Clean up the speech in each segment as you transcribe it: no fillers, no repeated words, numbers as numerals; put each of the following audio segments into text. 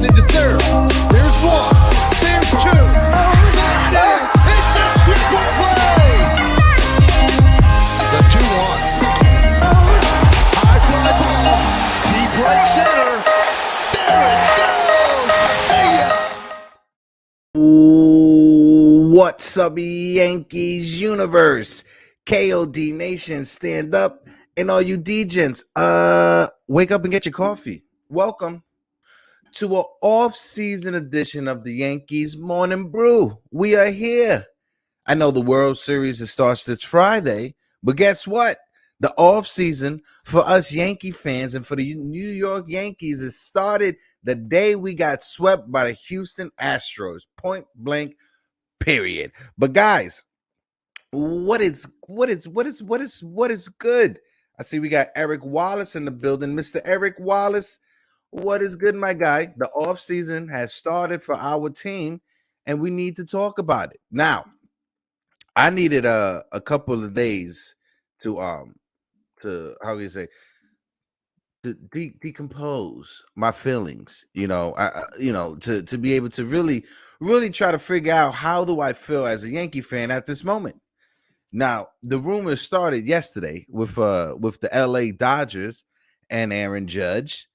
into third. There's one. There's two. There. It's a triple play. The 2-1. High fly ball. Deep right center. There it goes. See ya. What's up, Yankees universe? KOD Nation, stand up, and all you D-gents, wake up and get your coffee. Welcome to an off-season edition of the Yankees Morning Brew. We are here. I know the World Series starts this Friday, but guess what? The off-season for us Yankee fans and for the New York Yankees has started the day we got swept by the Houston Astros. Point blank. Period. But guys, what is good? I see we got Eric Wallace in the building. Mr. Eric Wallace, what is good, my guy? The offseason has started for our team, and we need to talk about it. Now, I needed a couple of days to how do you say, to decompose my feelings, to be able to really try to figure out how do I feel as a Yankee fan at this moment. Now, the rumors started yesterday with the LA Dodgers and Aaron Judge.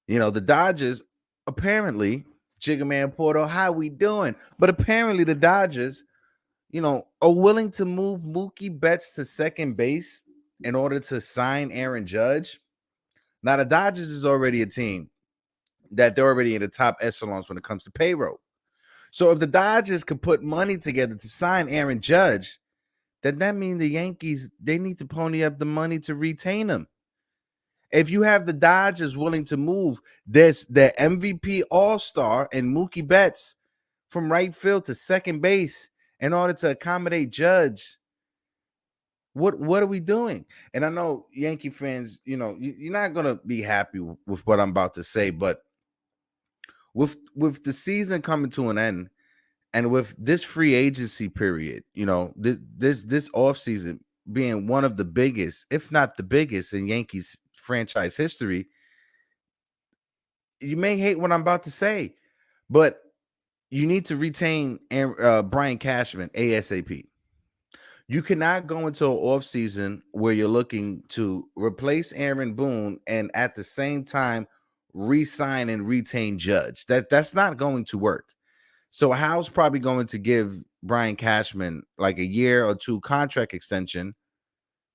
The Dodgers apparently, Jigga Man Porto, how we doing? But apparently the Dodgers, are willing to move Mookie Betts to second base in order to sign Aaron Judge. Now, the Dodgers is already a team that they're already in the top echelons when it comes to payroll. So if the Dodgers could put money together to sign Aaron Judge, then that means the Yankees, they need to pony up the money to retain him. If you have the Dodgers willing to move their MVP All-Star and Mookie Betts from right field to second base in order to accommodate Judge, what are we doing? And I know Yankee fans, you're not going to be happy with what I'm about to say, but with the season coming to an end and with this free agency period, this offseason being one of the biggest, if not the biggest in Yankees franchise history, you may hate what I'm about to say, but you need to retain Brian Cashman ASAP. You cannot go into an offseason where you're looking to replace Aaron Boone and at the same time re-sign and retain Judge. That's not going to work. So Hal's probably going to give Brian Cashman like a year or two contract extension.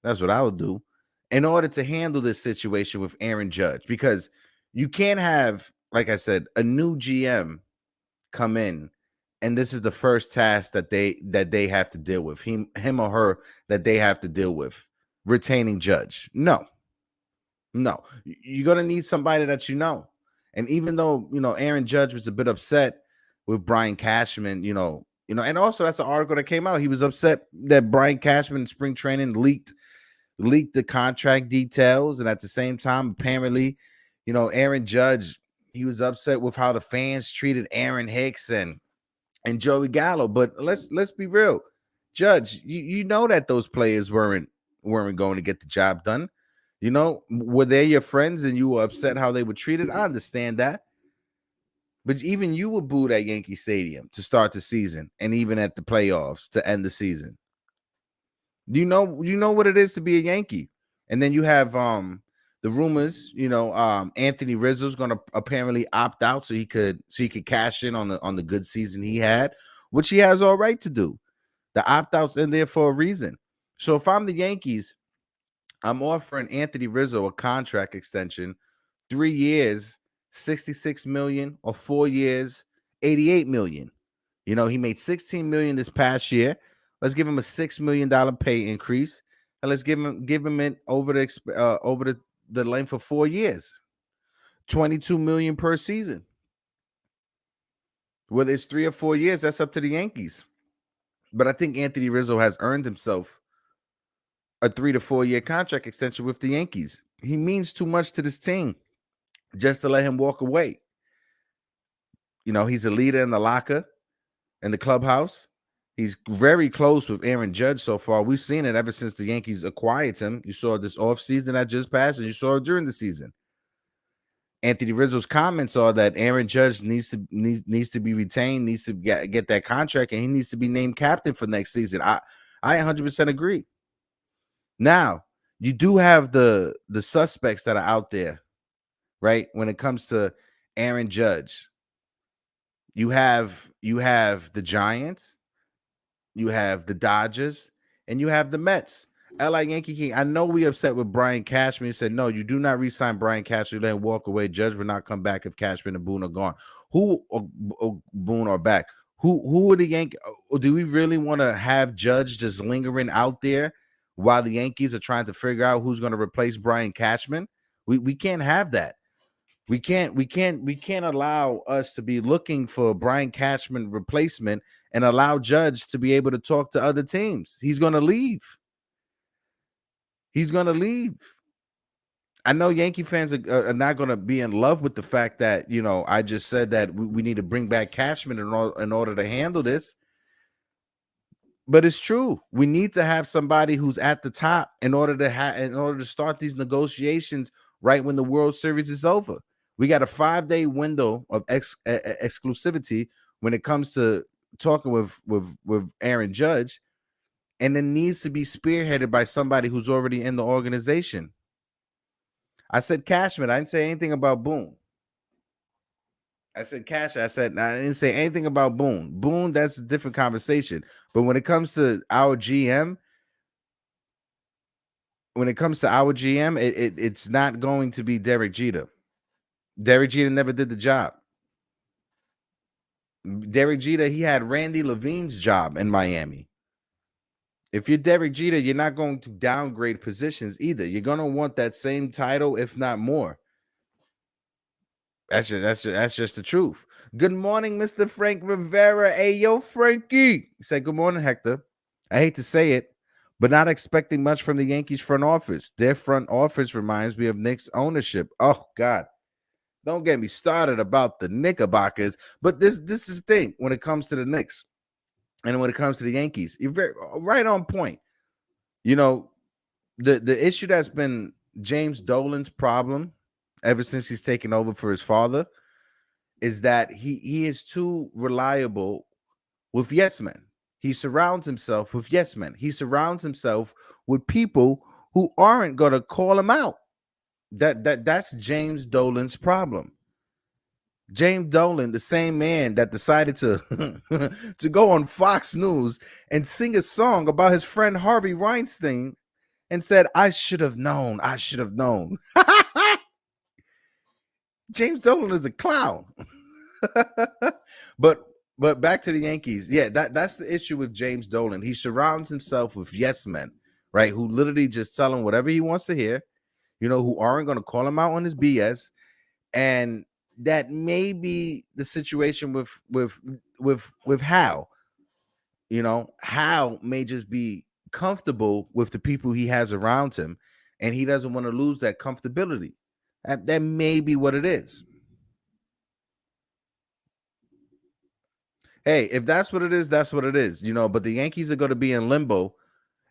That's what I would do in order to handle this situation with Aaron Judge, because you can't have, like I said, a new GM come in and this is the first task that they have to deal with, him or her, that they have to deal with, retaining Judge. No. You're going to need somebody that and even though, Aaron Judge was a bit upset with Brian Cashman, and also that's an article that came out. He was upset that Brian Cashman in spring training leaked the contract details. And at the same time, apparently, Aaron Judge, he was upset with how the fans treated Aaron Hicks and Joey Gallo. But let's be real. Judge, you know that those players weren't going to get the job done. Were they your friends and you were upset how they were treated? I understand that. But even you were booed at Yankee Stadium to start the season and even at the playoffs to end the season. You know what it is to be a Yankee. And then you have the rumors, Anthony Rizzo's going to apparently opt out so he could cash in on the good season he had, which he has all right to do. The opt-out's in there for a reason. So if I'm the Yankees, I'm offering Anthony Rizzo a contract extension, 3 years, $66 million, or 4 years, $88 million. He made $16 million this past year. Let's give him a $6 million pay increase, and let's give him it over the length of 4 years, $22 million per season. Whether it's 3 or 4 years, that's up to the Yankees. But I think Anthony Rizzo has earned himself a 3 to 4 year contract extension with the Yankees. He means too much to this team just to let him walk away. He's a leader in the locker, in the clubhouse. He's very close with Aaron Judge so far. We've seen it ever since the Yankees acquired him. You saw this offseason that just passed, and you saw it during the season. Anthony Rizzo's comments are that Aaron Judge needs to be retained, needs to get that contract, and he needs to be named captain for next season. I 100% agree. Now, you do have the suspects that are out there, right? When it comes to Aaron Judge, you have the Giants, you have the Dodgers, and you have the Mets. LA Yankee King, I know we upset with Brian Cashman. He said, no, you do not re-sign Brian Cashman. Let him walk away. Judge will not come back if Cashman and Boone are gone. Who or Boone are back? Who are the Yankees? Do we really want to have Judge just lingering out there while the Yankees are trying to figure out who's going to replace Brian Cashman? We can't have that. We can't allow us to be looking for Brian Cashman replacement and allow Judge to be able to talk to other teams. He's going to leave. He's going to leave. I know Yankee fans are not going to be in love with the fact that, I just said that we need to bring back Cashman in order to handle this. But it's true. We need to have somebody who's at the top in order to start these negotiations right when the World Series is over. We got a 5-day window of exclusivity when it comes to talking with Aaron Judge, and it needs to be spearheaded by somebody who's already in the organization. I said Cashman. I didn't say anything about Boone. I said Cash. I didn't say anything about Boone. Boone, that's a different conversation. But when it comes to our GM, it's not going to be Derek Jeter. Derek Jeter never did the job. Derek Jeter, he had Randy Levine's job in Miami. If you're Derek Jeter, you're not going to downgrade positions either. You're going to want that same title, if not more. That's just the truth. Good morning, Mr. Frank Rivera. Hey, yo, Frankie. Say good morning, Hector. I hate to say it, but not expecting much from the Yankees front office. Their front office reminds me of Knicks ownership. Oh, God. Don't get me started about the Knickerbockers. But this is the thing when it comes to the Knicks and when it comes to the Yankees. You're very right on point. The issue that's been James Dolan's problem ever since he's taken over for his father is that he is too reliable with yes men. He surrounds himself with yes men. He surrounds himself with people who aren't going to call him out. That's James Dolan's problem. James Dolan, the same man that decided to to go on Fox News and sing a song about his friend Harvey Weinstein and said, I should have known. I should have known. James Dolan is a clown. But back to the Yankees. Yeah, that's the issue with James Dolan. He surrounds himself with yes men, right? Who literally just tell him whatever he wants to hear, who aren't going to call him out on his BS. And that may be the situation with Hal. Hal may just be comfortable with the people he has around him, and he doesn't want to lose that comfortability. That may be what it is. Hey, if that's what it is, that's what it is. But the Yankees are going to be in limbo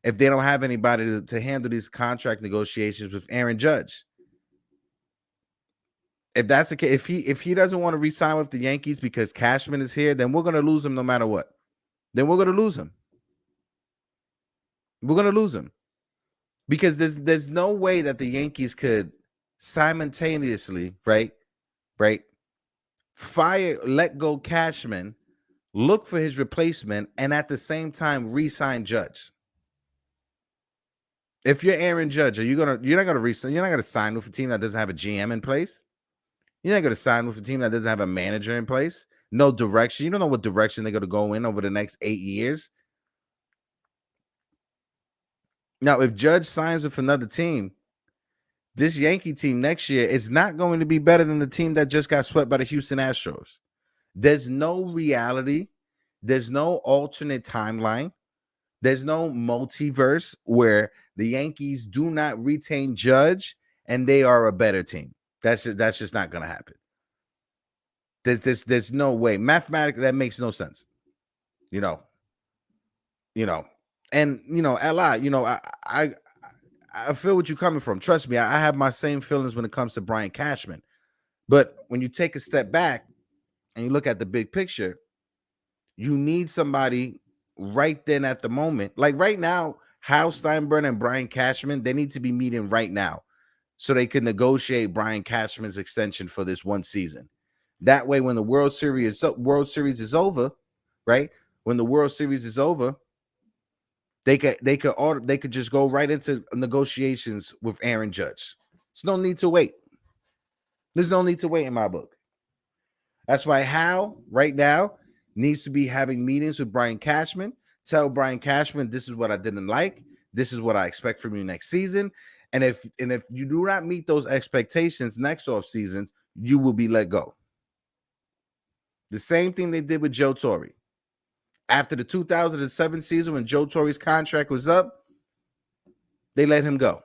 if they don't have anybody to handle these contract negotiations with Aaron Judge. If that's the case, if he doesn't want to re-sign with the Yankees because Cashman is here, then we're going to lose him no matter what. Then we're going to lose him. We're going to lose him because there's no way that the Yankees could simultaneously, right, let go Cashman, look for his replacement, and at the same time re-sign Judge. If you're Aaron Judge, you're not gonna re-sign. You're not gonna sign with a team that doesn't have a GM in place. You're not going to sign with a team that doesn't have a manager in place. No direction. You don't know what direction they're going to go in over the next 8 years. Now, if Judge signs with another team, this Yankee team next year is not going to be better than the team that just got swept by the Houston Astros. There's no reality. There's no alternate timeline. There's no multiverse where the Yankees do not retain Judge and they are a better team. That's just not going to happen. There's no way. Mathematically, that makes no sense. And LI, I feel what you're coming from. Trust me, I have my same feelings when it comes to Brian Cashman. But when you take a step back and you look at the big picture, you need somebody right then at the moment. Like right now, Hal Steinbrenner and Brian Cashman, they need to be meeting right now so they can negotiate Brian Cashman's extension for this one season. That way, when the World Series is over, right? When the World Series is over, they could just go right into negotiations with Aaron Judge. There's no need to wait. There's no need to wait in my book. That's why Hal right now needs to be having meetings with Brian Cashman. Tell Brian Cashman, this is what I didn't like. This is what I expect from you next season. And if you do not meet those expectations next off seasons, you will be let go. The same thing they did with Joe Torre. After the 2007 season, when Joe Torre's contract was up, they let him go.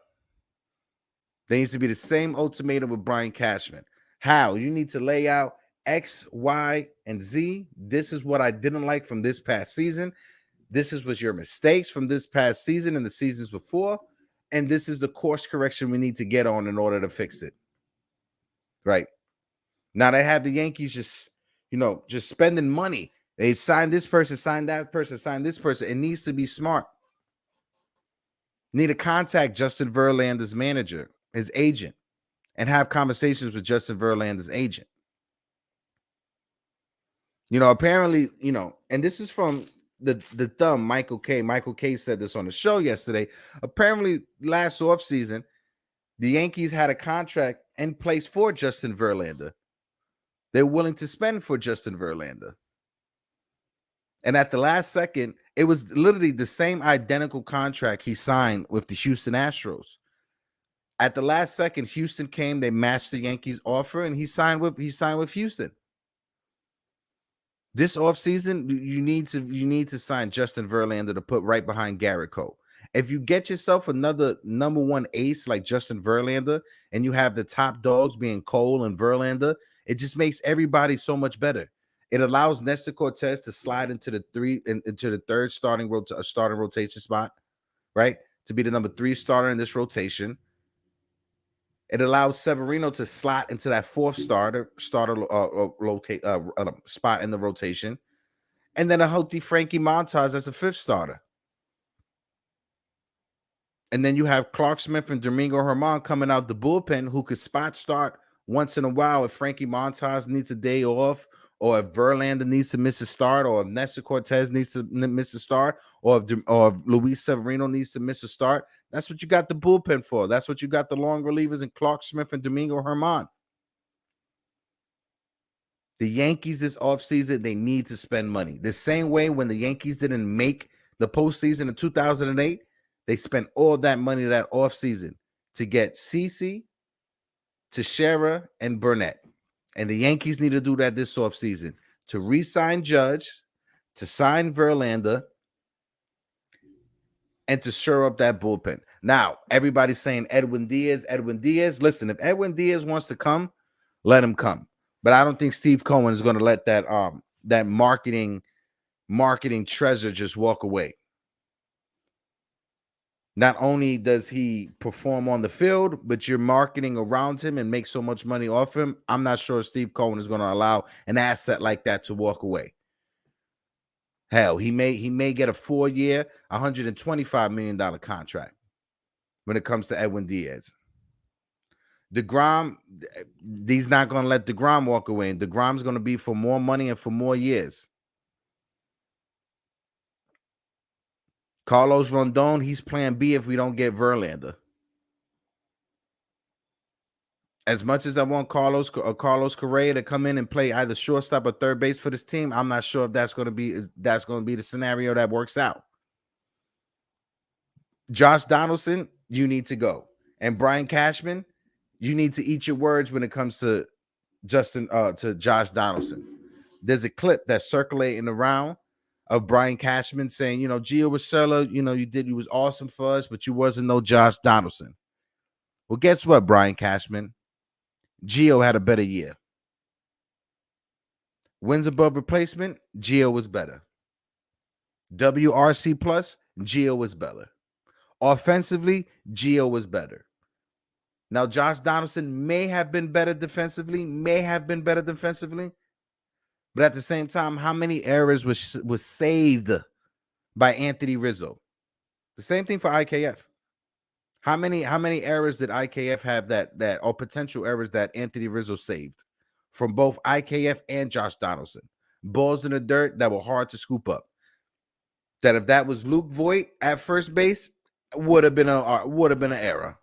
There needs to be the same ultimatum with Brian Cashman. Hal, you need to lay out X, Y, and Z. This is what I didn't like from this past season. This was your mistakes from this past season and the seasons before. And this is the course correction we need to get on in order to fix it. Right. Now they have the Yankees just spending money. They signed this person, signed that person, signed this person. It needs to be smart. Need to contact Justin Verlander's manager, his agent, and have conversations with Justin Verlander's agent. Apparently, and this is from the thumb, Michael K. Michael K said this on the show yesterday. Apparently, last offseason, the Yankees had a contract in place for Justin Verlander. They're willing to spend for Justin Verlander. And at the last second, it was literally the same identical contract he signed with the Houston Astros. At the last second, Houston came, they matched the Yankees offer, and he signed with Houston. This offseason, you need to sign Justin Verlander to put right behind Garrett Cole. If you get yourself another number one ace like Justin Verlander, and you have the top dogs being Cole and Verlander, it just makes everybody so much better. It allows Nestor Cortez to slide into the third starting rotation spot, right? To be the number 3 starter in this rotation. It allows Severino to slot into that fourth spot in the rotation, and then a healthy Frankie Montas as a 5th starter. And then you have Clark Smith and Domingo Germán coming out the bullpen who could spot start once in a while if Frankie Montas needs a day off, or if Verlander needs to miss a start, or if Nestor Cortez needs to miss a start, or if Luis Severino needs to miss a start. That's what you got the bullpen for. That's what you got the long relievers in Clark Smith and Domingo Germán. The Yankees this offseason, they need to spend money. The same way when the Yankees didn't make the postseason in 2008, they spent all that money that offseason to get CeCe, Teixeira, and Burnett. And the Yankees need to do that this offseason to re-sign Judge, to sign Verlander, and to shore up that bullpen. Now, everybody's saying Edwin Diaz. Listen, if Edwin Diaz wants to come, let him come. But I don't think Steve Cohen is going to let that marketing treasure just walk away. Not only does he perform on the field, but you're marketing around him and make so much money off him. I'm not sure Steve Cohen is going to allow an asset like that to walk away. Hell, he may get a 4-year, $125 million contract when it comes to Edwin Diaz. DeGrom, he's not going to let DeGrom walk away. And DeGrom's going to be for more money and for more years. Carlos Rondon, he's plan B if we don't get Verlander. As much as I want Carlos Correa to come in and play either shortstop or third base for this team, I'm not sure if that's going to be the scenario that works out. Josh Donaldson, you need to go. And Brian Cashman, you need to eat your words when it comes to Josh Donaldson. There's a clip that's circulating around of Brian Cashman saying, Gio Urshela, you was awesome for us, but you wasn't no Josh Donaldson. Well, guess what, Brian Cashman? Gio had a better year. Wins above replacement, Gio was better. WRC plus, Gio was better. Offensively, Gio was better. Now, Josh Donaldson may have been better defensively, but at the same time, how many errors was saved by Anthony Rizzo? The same thing for IKF. How many errors did IKF have that or potential errors that Anthony Rizzo saved from both IKF and Josh Donaldson? Balls in the dirt that were hard to scoop up. That if that was Luke Voigt at first base, would have been an error.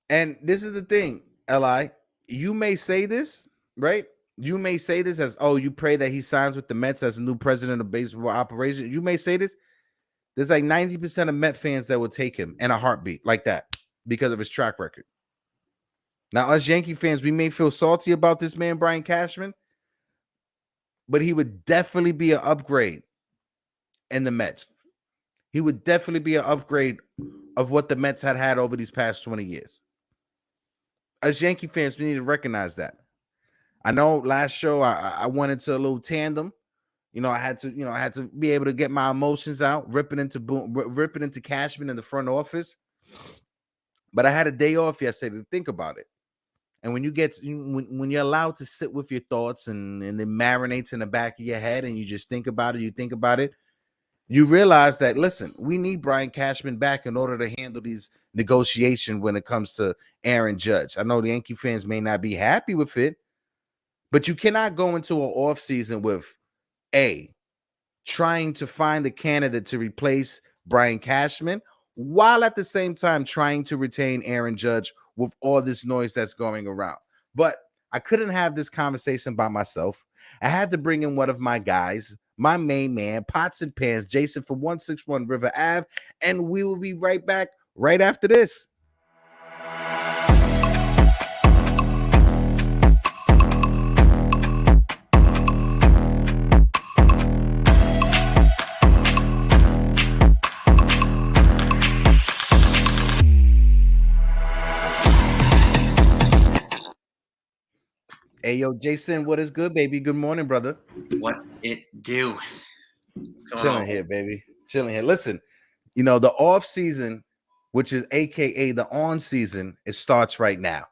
And this is the thing, Li. You may say this, right? You may say this as, oh, you pray that he signs with the Mets as a new president of baseball operations. You may say this. There's like 90% of Met fans that will take him in a heartbeat like that because of his track record. Now, us Yankee fans, we may feel salty about this man, Brian Cashman, but he would definitely be an upgrade in the Mets. He would definitely be an upgrade of what the Mets had over these past 20 years. As Yankee fans, we need to recognize that. I know last show I went into a little tandem. I had to be able to get my emotions out, ripping into Cashman in the front office. But I had a day off yesterday to think about it. And when when you're allowed to sit with your thoughts and it marinates in the back of your head and you just think about it, you realize that, listen, we need Brian Cashman back in order to handle these negotiations when it comes to Aaron Judge. I know the Yankee fans may not be happy with it, but you cannot go into an offseason with trying to find a candidate to replace Brian Cashman while at the same time trying to retain Aaron Judge with all this noise that's going around. But I couldn't have this conversation by myself. I had to bring in one of my guys, my main man, Pots and Pans, Jason from 161 River Ave, and we will be right back right after this. Hey, yo, Jason, what is good, baby? Good morning, brother. What it do? Chilling here, baby. Chilling here. Listen, the off season, which is AKA the on season, it starts right now.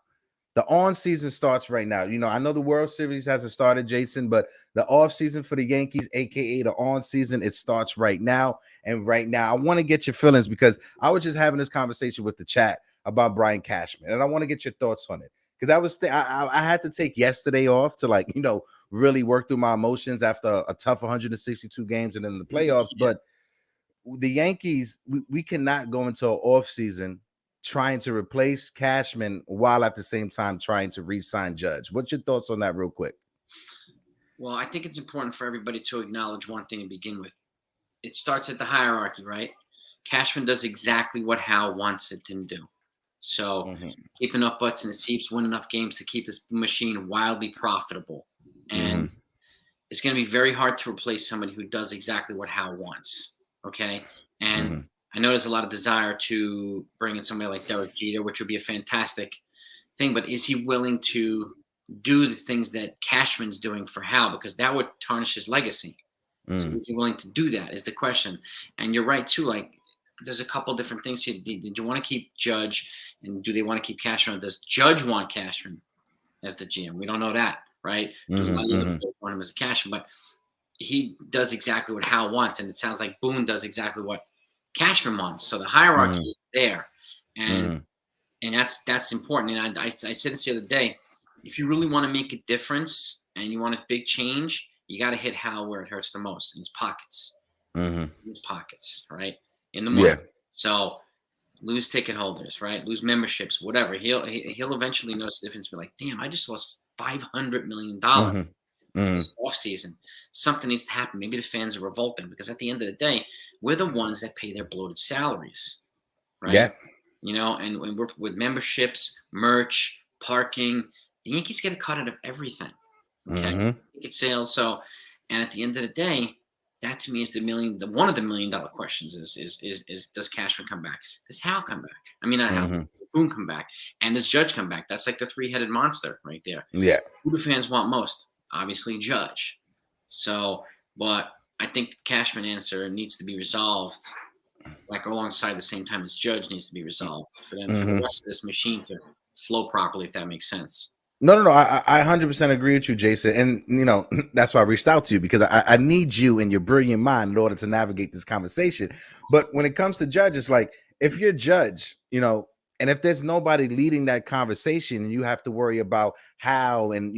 The on season starts right now. I know the World Series hasn't started, Jason, but the off season for the Yankees, AKA the on season, it starts right now. And right now, I want to get your feelings because I was just having this conversation with the chat about Brian Cashman, and I want to get your thoughts on it. Because I had to take yesterday off to really work through my emotions after a tough 162 games and then the playoffs. But the Yankees, we cannot go into an offseason trying to replace Cashman while at the same time trying to re-sign Judge. What's your thoughts on that real quick? Well, I think it's important for everybody to acknowledge one thing to begin with. It starts at the hierarchy, right? Cashman does exactly what Hal wants it to do. So keep enough butts in the seats, win enough games to keep this machine wildly profitable. And it's going to be very hard to replace somebody who does exactly what Hal wants. Okay. And I know there's a lot of desire to bring in somebody like Derek Jeter, which would be a fantastic thing. But is he willing to do the things that Cashman's doing for Hal? Because that would tarnish his legacy. So is he willing to do that is the question. And you're right, too. There's a couple different things here. Did you want to keep Judge, and do they want to keep Cashman? Does Judge want Cashman as the GM? We don't know that, right? Do a lot of other people want him as a Cashman, but he does exactly what Hal wants, and it sounds like Boone does exactly what Cashman wants. So the hierarchy is there, and that's important. And I said this the other day: if you really want to make a difference and you want a big change, you got to hit Hal where it hurts the most, in his pockets. In his pockets, right? In the morning. Yeah. So lose ticket holders, right? Lose memberships, whatever. He'll eventually notice the difference. Be like, damn, I just lost $500 million this offseason. Something needs to happen. Maybe the fans are revolting because at the end of the day, we're the ones that pay their bloated salaries, right? Yeah. And we're with memberships, merch, parking. The Yankees get a cut out of everything. Okay, ticket sales. So, and at the end of the day, that to me is one of the $1 million questions is does Cashman come back? Does Hal come back? I mean, does Boone come back? And does Judge come back? That's like the three-headed monster right there. Yeah. Who do fans want most? Obviously, Judge. So, but I think the Cashman answer needs to be resolved like alongside the same time as Judge needs to be resolved for them for the rest of this machine to flow properly, if that makes sense. No. I 100% agree with you, Jason. And, that's why I reached out to you, because I need you and your brilliant mind in order to navigate this conversation. But when it comes to Judge, it's like, if you're Judge, and if there's nobody leading that conversation and you have to worry about how and,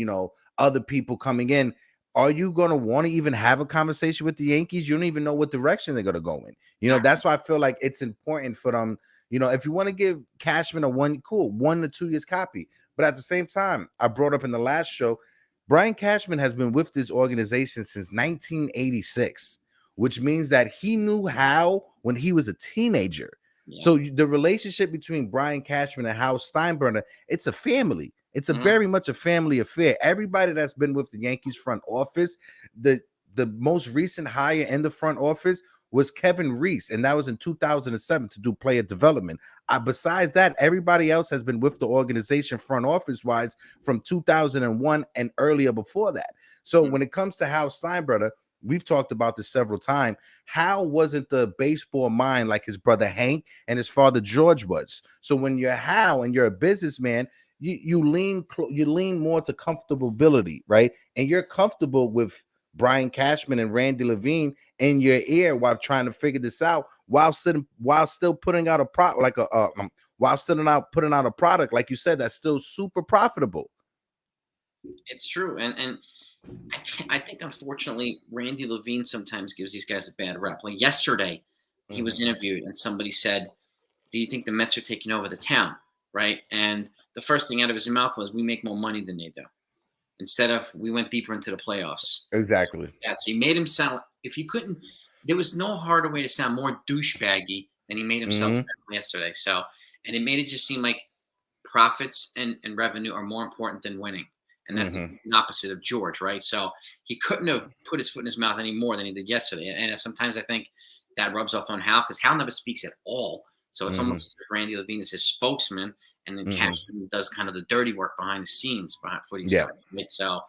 other people coming in, are you going to want to even have a conversation with the Yankees? You don't even know what direction they're going to go in. That's why I feel like it's important for them. If you want to give Cashman a 1 to 2 years copy. But at the same time, I brought up in the last show, Brian Cashman has been with this organization since 1986, which means that he knew Hal when he was a teenager. Yeah. So the relationship between Brian Cashman and Hal Steinbrenner, it's a family. It's a very much a family affair. Everybody that's been with the Yankees front office, the most recent hire in the front office was Kevin Reese, and that was in 2007 to do player development. Besides that, everybody else has been with the organization front office-wise from 2001 and earlier before that. So when it comes to Hal Steinbrenner, we've talked about this several times. Hal wasn't the baseball mind like his brother Hank and his father George was. So when you're Hal and you're a businessman, you lean more to comfortability, right? And you're comfortable with Brian Cashman and Randy Levine in your ear while trying to figure this out, while still putting out a product like putting out a product, like you said, that's still super profitable. It's true, and I think unfortunately Randy Levine sometimes gives these guys a bad rep. Like yesterday, he was interviewed and somebody said, "Do you think the Mets are taking over the town?" Right, and the first thing out of his mouth was, "We make more money than they do." Instead of, "We went deeper into the playoffs." Exactly. Yeah, so he made him sound, there was no harder way to sound more douchebaggy than he made himself sound yesterday. So, and it made it just seem like profits and revenue are more important than winning. And that's the opposite of George, right? So he couldn't have put his foot in his mouth any more than he did yesterday. And sometimes I think that rubs off on Hal, because Hal never speaks at all. So it's almost as if Randy Levine is his spokesman, and then Cashman does kind of the dirty work behind the scenes for these guys. Right? So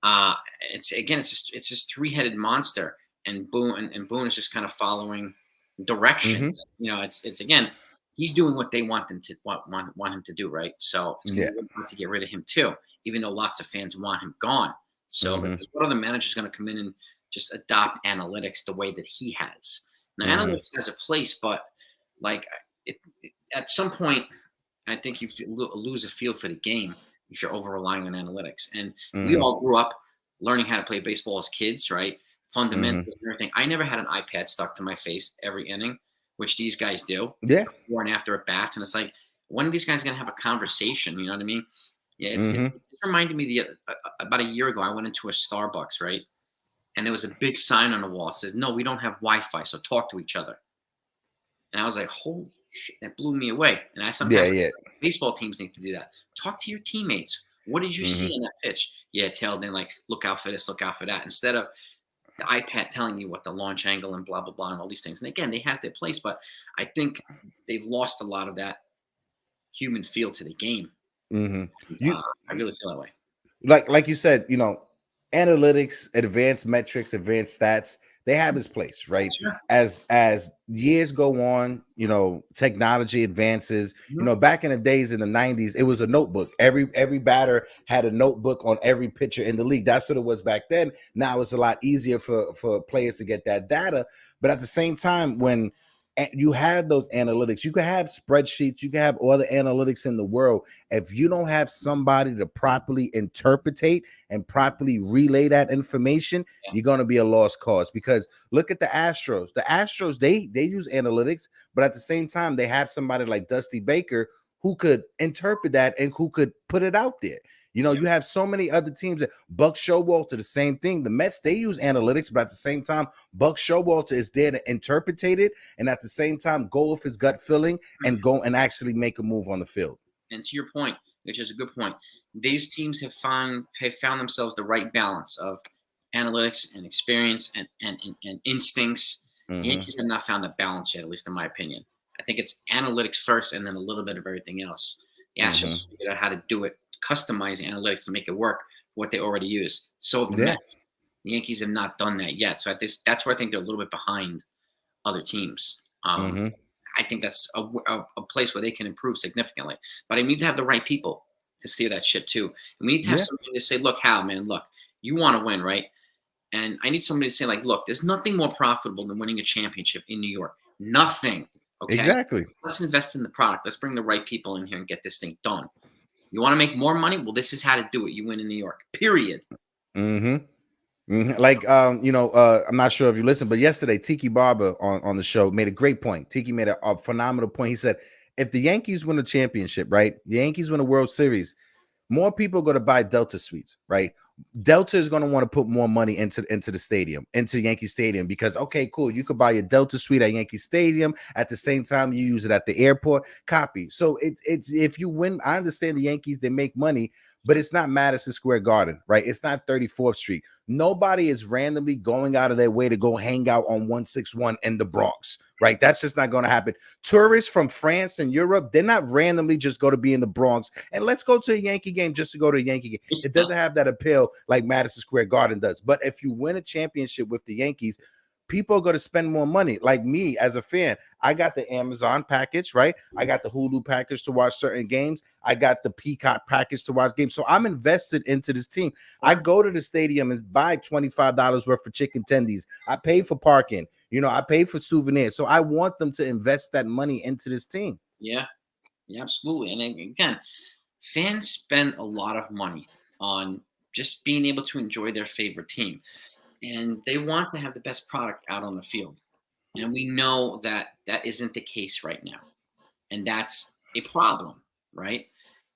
it's just three-headed monster, and Boone is just kind of following directions. It's again, he's doing what they want him to do, right? So it's going to be hard to get rid of him too, even though lots of fans want him gone. So what other manager is going to come in and just adopt analytics the way that he has? Now, analytics has a place, but like at some point, I think you lose a feel for the game if you're over relying on analytics. And we all grew up learning how to play baseball as kids, right? Fundamentals and everything. I never had an iPad stuck to my face every inning, which these guys do. Yeah. Before and after at bats. And it's like, when are these guys going to have a conversation? You know what I mean? Yeah. It reminded me about a year ago, I went into a Starbucks, right? And there was a big sign on the wall that says, "No, we don't have Wi-Fi, so talk to each other." And I was like, holy shit, that blew me away. And I sometimes baseball teams need to do that. Talk to your teammates. What did you see in that pitch? Yeah, tell them, like, look out for this, look out for that. Instead of the iPad telling you what the launch angle and blah, blah, blah, and all these things. And again, they has their place, but I think they've lost a lot of that human feel to the game. I really feel that way. Like you said, analytics, advanced metrics, advanced stats, they have its place, right? Sure. As years go on, technology advances. Back in the days in the 90s, it was a notebook. Every batter had a notebook on every pitcher in the league. That's what it was back then. Now it's a lot easier for players to get that data. But at the same time, when you have those analytics, you can have spreadsheets, you can have all the analytics in the world. If you don't have somebody to properly interpretate and properly relay that information, you're going to be a lost cause. Because look at the Astros. The Astros, they use analytics, but at the same time, they have somebody like Dusty Baker who could interpret that and who could put it out there. You have so many other teams. Buck Showalter, the same thing. The Mets, they use analytics, but at the same time, Buck Showalter is there to interpret it, and at the same time, go with his gut feeling and go and actually make a move on the field. And to your point, which is a good point, these teams have found themselves the right balance of analytics and experience and instincts. The Yankees have not found that balance yet, at least in my opinion. I think it's analytics first and then a little bit of everything else. The Astros figured out how to do it, customize analytics to make it work what they already use. So the Mets, the Yankees have not done that yet. So that's where I think they're a little bit behind other teams. Mm-hmm. I think that's a place where they can improve significantly. But I need to have the right people to steer that ship too. And we need to have Yeah. somebody to say, look, Hal, man, look, you want to win, right? And I need somebody to say, like, look, there's nothing more profitable than winning a championship in New York. Nothing. Okay. Exactly. Let's invest in the product. Let's bring the right people in here and get this thing done. You want to make more money? Well, this is how to do it. You win in New York. Period. Mm-hmm. Mm-hmm. Like, I'm not sure if you listened, but yesterday Tiki Barber on the show made a great point. Tiki made a phenomenal point. He said, if the Yankees win a championship, right? The Yankees win a World Series, more people are going to buy Delta suites, right? Delta is going to want to put more money into the stadium, into Yankee Stadium, because okay, cool, you could buy your Delta suite at Yankee Stadium at the same time you use it at the airport. Copy. So it's if you win, I understand the Yankees, they make money, but it's not Madison Square Garden, right? It's not 34th Street. Nobody is randomly going out of their way to go hang out on 161 in the Bronx, right? That's just not going to happen. Tourists from France and Europe, they're not randomly just go to be in the Bronx and let's go to a Yankee game just to go to a Yankee game. It doesn't have that appeal like Madison Square Garden does. But if you win a championship with the Yankees, people are going to spend more money. Like me as a fan, I got the Amazon package, right? I got the Hulu package to watch certain games. I got the Peacock package to watch games. So I'm invested into this team. I go to the stadium and buy $25 worth of chicken tendies. I pay for parking. I pay for souvenirs. So I want them to invest that money into this team. Yeah, absolutely. And again, fans spend a lot of money on just being able to enjoy their favorite team. And they want to have the best product out on the field. And we know that that isn't the case right now. And that's a problem, right?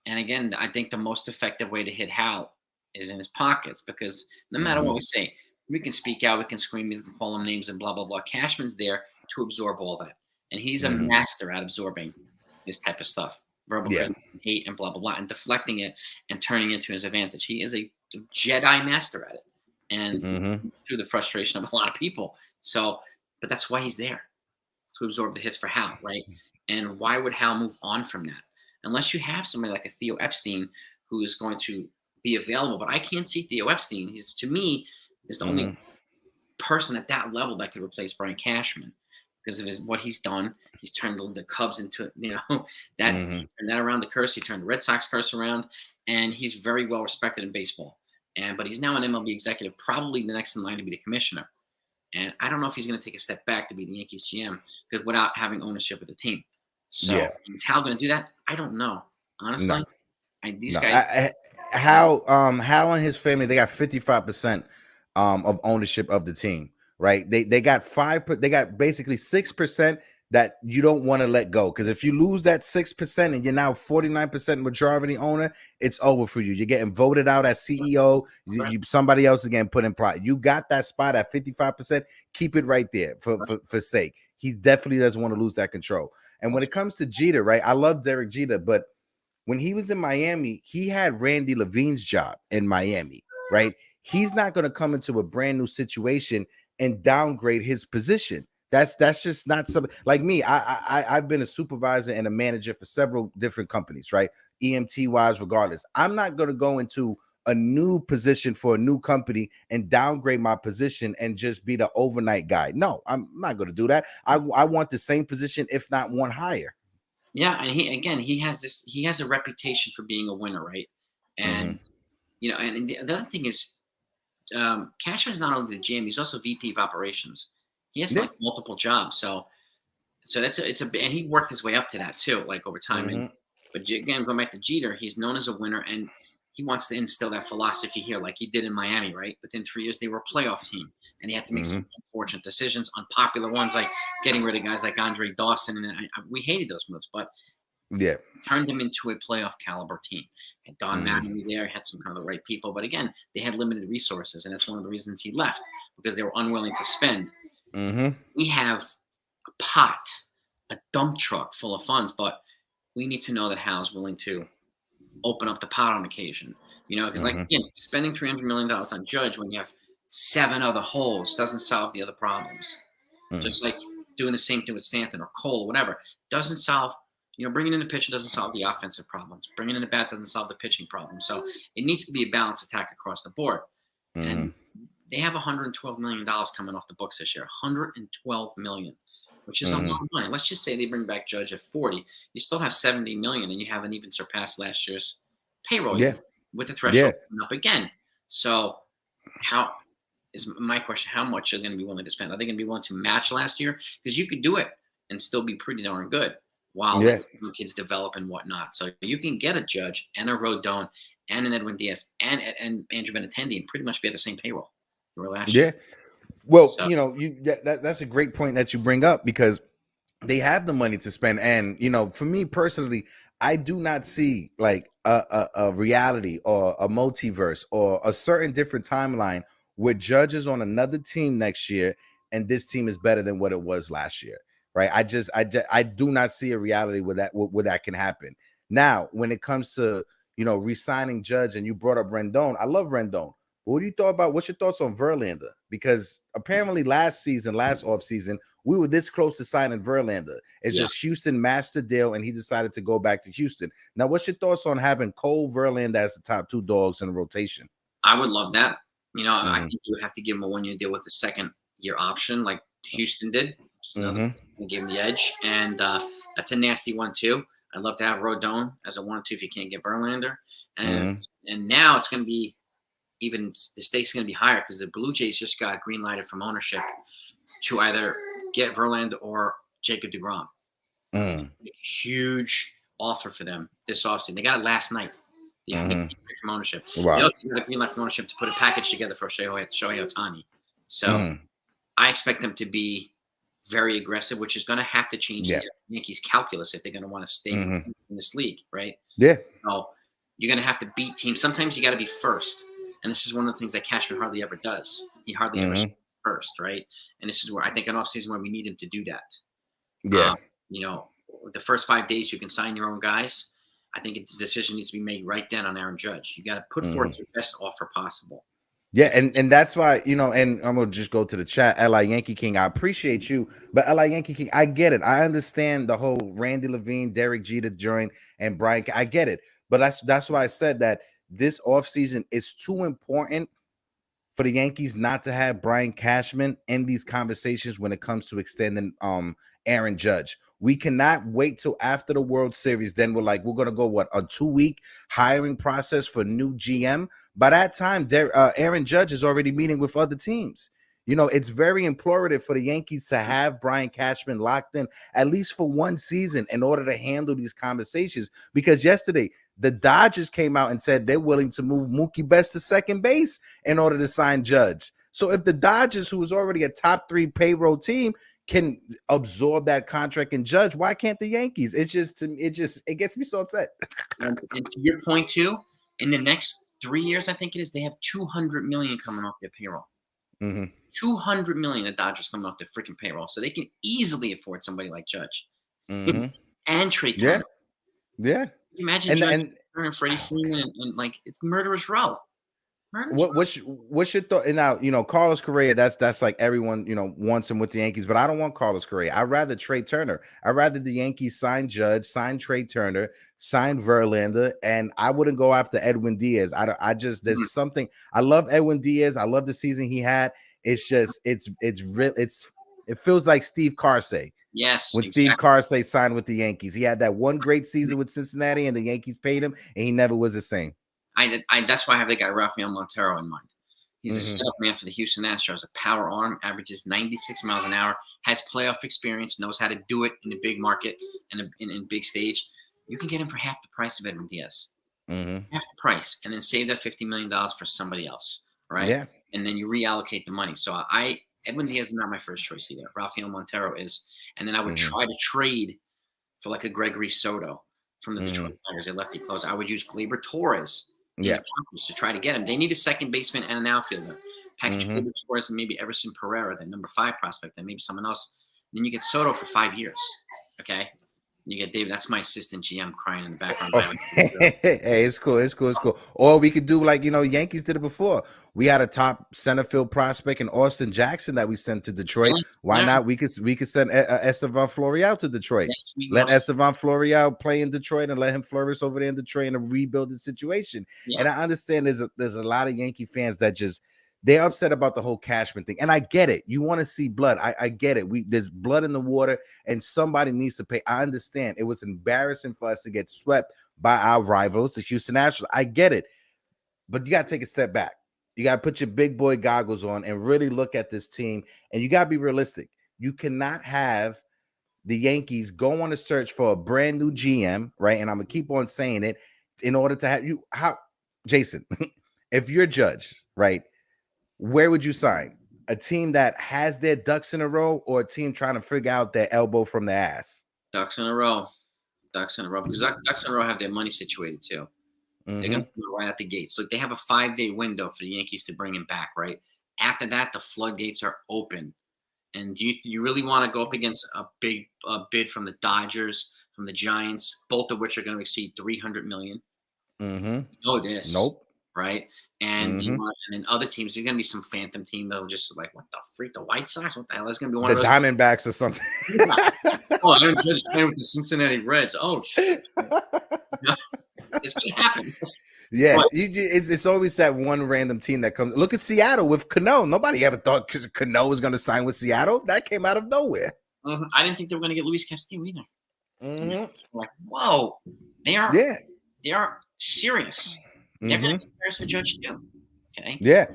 And again, I think the most effective way to hit Hal is in his pockets, because no matter what we say, we can speak out, we can scream, we can call him names and blah, blah, blah. Cashman's there to absorb all that. And he's a master at absorbing this type of stuff, verbal criticism, hate, and blah, blah, blah, and deflecting it and turning it to his advantage. He is a Jedi master at it. And through the frustration of a lot of people. So, but that's why he's there, to absorb the hits for Hal, right? And why would Hal move on from that? Unless you have somebody like a Theo Epstein who is going to be available. But I can't see Theo Epstein. He's, to me, is the only person at that level that could replace Brian Cashman because of what he's done. He's turned the Cubs into, that turned that around, the curse. He turned the Red Sox curse around, and he's very well respected in baseball. But he's now an MLB executive, probably the next in line to be the commissioner. And I don't know if he's going to take a step back to be the Yankees GM without having ownership of the team. So is Hal going to do that? I don't know. Honestly, guys. Hal and his family, they got 55% of ownership of the team, right? They got basically 6% that you don't want to let go, because if you lose that 6% and you're now 49% majority owner, it's over for you. You're getting voted out as CEO. Somebody else is getting put in plot. You got that spot at 55%. Keep it right there for sake. He definitely doesn't want to lose that control. And when it comes to Jeter, right? I love Derek Jeter, but when he was in Miami, he had Randy Levine's job in Miami, right? He's not going to come into a brand new situation and downgrade his position. That's just not something like me. I've been a supervisor and a manager for several different companies, right? EMT wise, regardless. I'm not going to go into a new position for a new company and downgrade my position and just be the overnight guy. No, I'm not going to do that. I want the same position, if not one higher. Yeah, and he has a reputation for being a winner, right? And and the other thing is, Cashman's not only the GM, he's also VP of operations. He has like multiple jobs, so and he worked his way up to that too, like over time. But again, going back to Jeter, he's known as a winner, and he wants to instill that philosophy here, like he did in Miami, right? Within 3 years, they were a playoff team, and he had to make some unfortunate decisions, unpopular ones, like getting rid of guys like Andre Dawson, and we hated those moves, but turned them into a playoff caliber team. And Don Mattingly there had some kind of the right people, but again, they had limited resources, and that's one of the reasons he left, because they were unwilling to spend. We have a dump truck full of funds, but we need to know that Hal's willing to open up the pot on occasion, because spending $300 million on Judge when you have 7 other holes doesn't solve the other problems. Just like doing the same thing with Stanton or Cole or whatever doesn't solve. Bringing in the pitcher doesn't solve the offensive problems. Bringing in the bat doesn't solve the pitching problem. So it needs to be a balanced attack across the board. And they have $112 million coming off the books this year. $112 million, which is a lot of money. Let's just say they bring back Judge at 40. You still have 70 million, and you haven't even surpassed last year's payroll Yeah. yet, with the threshold Yeah. coming up again. So, how is my question? How much are they going to be willing to spend? Are they going to be willing to match last year? Because you could do it and still be pretty darn good while Yeah. the kids develop and whatnot. So you can get a Judge and a Rodon and an Edwin Diaz and Andrew Benintendi and pretty much be at the same payroll you were last Yeah. year. Well, So, that's a great point that you bring up, because they have the money to spend. And, for me personally, I do not see like a reality or a multiverse or a certain different timeline where Judge is on another team next year and this team is better than what it was last year. Right. I do not see a reality where that can happen. Now, when it comes to, re-signing Judge, and you brought up Rendon, I love Rendon. What do you thought about? What's your thoughts on Verlander? Because apparently last offseason, we were this close to signing Verlander. It's just Houston matched the deal, and he decided to go back to Houston. Now, what's your thoughts on having Cole, Verlander as the top two dogs in the rotation? I would love that. I think you would have to give him a 1-year deal with a second-year option, like Houston did. And give him the edge, and that's a nasty one too. I'd love to have Rodon as a 1-2 if you can't get Verlander, and now it's going to be even the stakes going to be higher because the Blue Jays just got green lighted from ownership to either get Verlander or Jacob deGrom. Huge offer for them this offseason. They got it last night. From ownership. Wow. They also got a green light from ownership to put a package together for Shohei Ohtani. So I expect them to be very aggressive, which is going to have to change the Yankees' calculus if they're going to want to stay in this league, right? Yeah. So you're going to have to beat teams. Sometimes you got to be first. And this is one of the things that Cashman hardly ever does. He hardly ever first, right? And this is where I think an offseason where we need him to do that. Yeah. The first 5 days you can sign your own guys. I think the decision needs to be made right then on Aaron Judge. You got to put forth your best offer possible. Yeah, and that's why, and I'm going to just go to the chat. LI Yankee King, I appreciate you, but LI Yankee King, I get it. I understand the whole Randy Levine, Derek Jeter join, and Brian. I get it. But that's why I said that this offseason is too important for the Yankees not to have Brian Cashman in these conversations when it comes to extending Aaron Judge. We cannot wait till after the World Series. Then we're going to go, a 2-week hiring process for new GM. By that time, Aaron Judge is already meeting with other teams. It's very imperative for the Yankees to have Brian Cashman locked in at least for one season in order to handle these conversations. Because yesterday, the Dodgers came out and said they're willing to move Mookie Betts to second base in order to sign Judge. So if the Dodgers, who is already a top 3 payroll team, can absorb that contract and Judge, why can't the Yankees? It gets me so upset. And to your point too, in the next 3 years, I think it is, they have $200 million coming off their payroll. $200 million the Dodgers coming off their freaking payroll, so they can easily afford somebody like Judge and Trey Turner. Yeah. Can you imagine Judge and Freddie Freeman and like it's murderous row. What's your thought? And now, Carlos Correa, that's like everyone, wants him with the Yankees, but I don't want Carlos Correa. I'd rather Trey Turner. I'd rather the Yankees sign Judge, sign Trey Turner, sign Verlander, and I wouldn't go after Edwin Diaz. There's something. I love Edwin Diaz. I love the season he had. It's just, it feels like Steve Carsey. Yes. When Steve Carsey signed with the Yankees, he had that one great season with Cincinnati and the Yankees paid him and he never was the same. That's why I have the guy Rafael Montero in mind. He's a setup man for the Houston Astros, a power arm, averages 96 miles an hour, has playoff experience, knows how to do it in the big market and in big stage. You can get him for half the price of Edwin Diaz. Half the price, and then save that $50 million for somebody else, right? Yeah. And then you reallocate the money. So Edwin Diaz is not my first choice either. Rafael Montero is. And then I would try to trade for like a Gregory Soto from the Detroit Tigers, a lefty closer. I would use Gleyber Torres to try to get him. They need a second baseman and an outfielder. Package Gleyber Torres and maybe Everson Pereira, the number 5 prospect, and maybe someone else. Then you get Soto for 5 years. Okay. You get David. That's my assistant GM crying in the background. Hey, it's cool. Or we could do like, Yankees did it before. We had a top center field prospect in Austin Jackson that we sent to Detroit. Yes, Why not? We could send Estevan Florial to Detroit. Yes, let Estevan Florial play in Detroit and let him flourish over there in Detroit in a rebuilding situation. Yeah. And I understand there's a lot of Yankee fans that just they're upset about the whole Cashman thing, and I get it. You want to see blood. I get it. There's blood in the water, and somebody needs to pay. I understand. It was embarrassing for us to get swept by our rivals, the Houston Astros. I get it, but you got to take a step back. You got to put your big boy goggles on and really look at this team, and you got to be realistic. You cannot have the Yankees go on a search for a brand new GM, right? And I'm gonna keep on saying it in order to have you. How, Jason, if you're Judge, right? Where would you sign? A team that has their ducks in a row, or a team trying to figure out their elbow from their ass? Ducks in a row. Ducks in a row. Because Ducks in a row have their money situated too. They're going to do it right at the gates. So they have a 5-day window for the Yankees to bring him back, right? After that, the floodgates are open. And do you really want to go up against a big bid from the Dodgers, from the Giants, both of which are going to exceed $300 million? You know this. Nope. Right? And and then other teams, there's going to be some phantom team that'll just like, what the freak? The White Sox? What the hell? That's going to be one the of those. Diamondbacks or something. Oh, I'm just playing with the Cincinnati Reds. Oh, shit. It's going to happen. Yeah, it's always that one random team that comes. Look at Seattle with Cano. Nobody ever thought Cano was going to sign with Seattle. That came out of nowhere. I didn't think they were going to get Luis Castillo either. Like, whoa, they are serious. They're going to get Paris for Judge too. Okay. Yeah.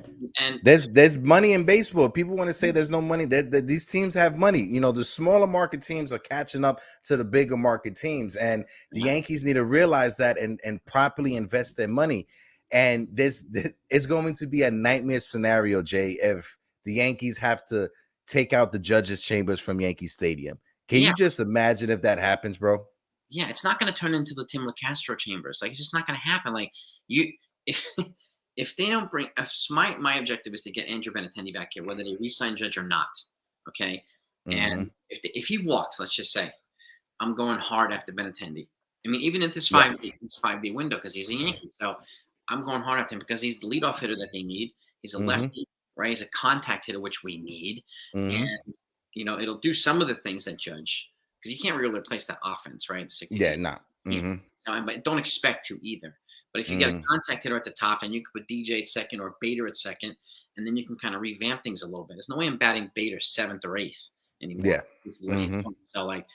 And there's money in baseball. People want to say there's no money. These teams have money. You know, the smaller market teams are catching up to the bigger market teams, and the Yankees need to realize that and properly invest their money. And this is going to be a nightmare scenario, Jay, if the Yankees have to take out the judges' chambers from Yankee Stadium. Can you just imagine if that happens, bro? Yeah, it's not going to turn into the Tim LaCastro chambers. Like, it's just not going to happen. Like, if they don't bring, my objective is to get Andrew Benintendi back here, whether they re-sign Judge or not. Okay, and if he walks, let's just say, I'm going hard after Benintendi. I mean, even at this 5-day window, because he's a Yankee, so I'm going hard after him because he's the leadoff hitter that they need. He's a lefty, right? He's a contact hitter, which we need, and it'll do some of the things that Judge, because you can't really replace that offense, right? 60 but don't expect to either. But if you get a contact hitter at the top, and you can put DJ at second or Bader at second, and then you can kind of revamp things a little bit. There's no way I'm batting Bader 7th or 8th anymore. Yeah. So like,